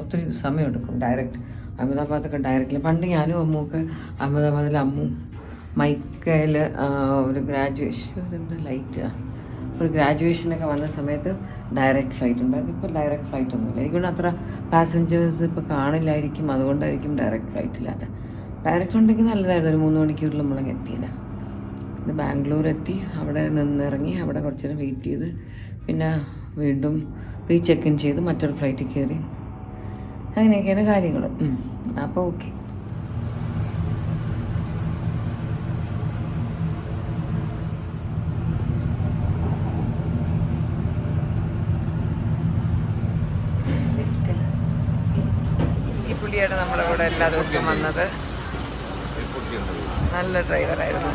ഒത്തിരി സമയമെടുക്കും. ഡയറക്റ്റ് അഹമ്മദാബാദൊക്കെ ഡയറക്റ്റ്ലി. പണ്ട് ഞാനും അമ്മുമൊക്കെ അഹമ്മദാബാദിൽ അമ്മു മൈക്കയിൽ ഒരു ഗ്രാജുവേഷനൊക്കെ വന്ന സമയത്ത് ഡയറക്റ്റ് ഫ്ലൈറ്റ് ഉണ്ടായിരുന്നു. ഇപ്പോൾ ഡയറക്റ്റ് ഫ്ലൈറ്റ് ഒന്നുമില്ല. എനിക്കൊണ്ട് അത്ര പാസഞ്ചേഴ്സ് ഇപ്പോൾ കാണില്ലായിരിക്കും. അതുകൊണ്ടായിരിക്കും ഡയറക്റ്റ് ഫ്ലൈറ്റ് ഇല്ലാത്ത. ഡയറക്റ്റ് ഉണ്ടെങ്കിൽ നല്ലതായിരുന്നു. ഒരു 3 മണിക്കൂറിൽ നമ്മളങ്ങ് എത്തിയില്ല. ഇത് ബാംഗ്ലൂർ എത്തി, അവിടെ നിന്നിറങ്ങി, അവിടെ കുറച്ച് നേരം വെയിറ്റ് ചെയ്ത് പിന്നെ വീണ്ടും ചെക്ക് ഇൻ ചെയ്ത് മറ്റൊരു ഫ്ലൈറ്റിൽ കയറി. അങ്ങനെയൊക്കെയാണ് കാര്യങ്ങൾ. അപ്പോൾ ഓക്കെ. ഈ പുള്ളിയാണ് നമ്മുടെ കൂടെ എല്ലാ ദിവസവും വന്നത്. നല്ല ഡ്രൈവറായിരുന്നു.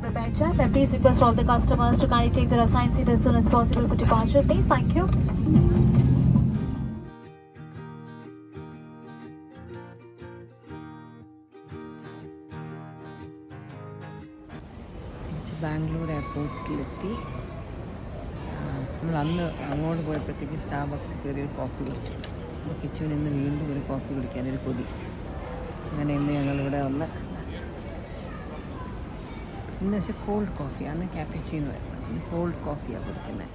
Prepared, sir. Then please request all the customers to kindly take their assigned seat as soon as possible for departure, please. Thank you. Bangalore എയർപോർട്ടിലെത്തി. നമ്മൾ അന്ന് അങ്ങോട്ട് പോയപ്പോഴത്തേക്ക് സ്റ്റാർബക്സിൽ കയറി ഒരു കോഫി കുടിച്ചു. അപ്പോൾ കിച്ചുവിന് ഇന്ന് വീണ്ടും ഒരു കോഫി കുടിക്കാനൊരു കൊതി. അങ്ങനെ ഇന്ന് ഞങ്ങളിവിടെ വന്ന് ഇന്ന് പക്ഷേ കോൾഡ് കോഫി. അന്ന് ക്യാപ്പച്ചീനോ ആയിരുന്നു. ഇന്ന് കോൾഡ് കോഫിയാണ് കുടിക്കുന്നത്.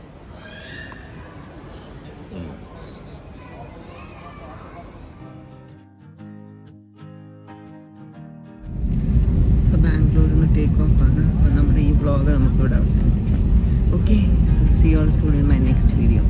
ഇപ്പോൾ ബാംഗ്ലൂരിൽ നിന്ന് ടേക്ക് ഓഫാണ്. അപ്പോൾ നമ്മുടെ ഈ വ്ളോഗ് നമുക്കിവിടെ അവസാനിപ്പിക്കാം. Okay, so see all soon in my next video.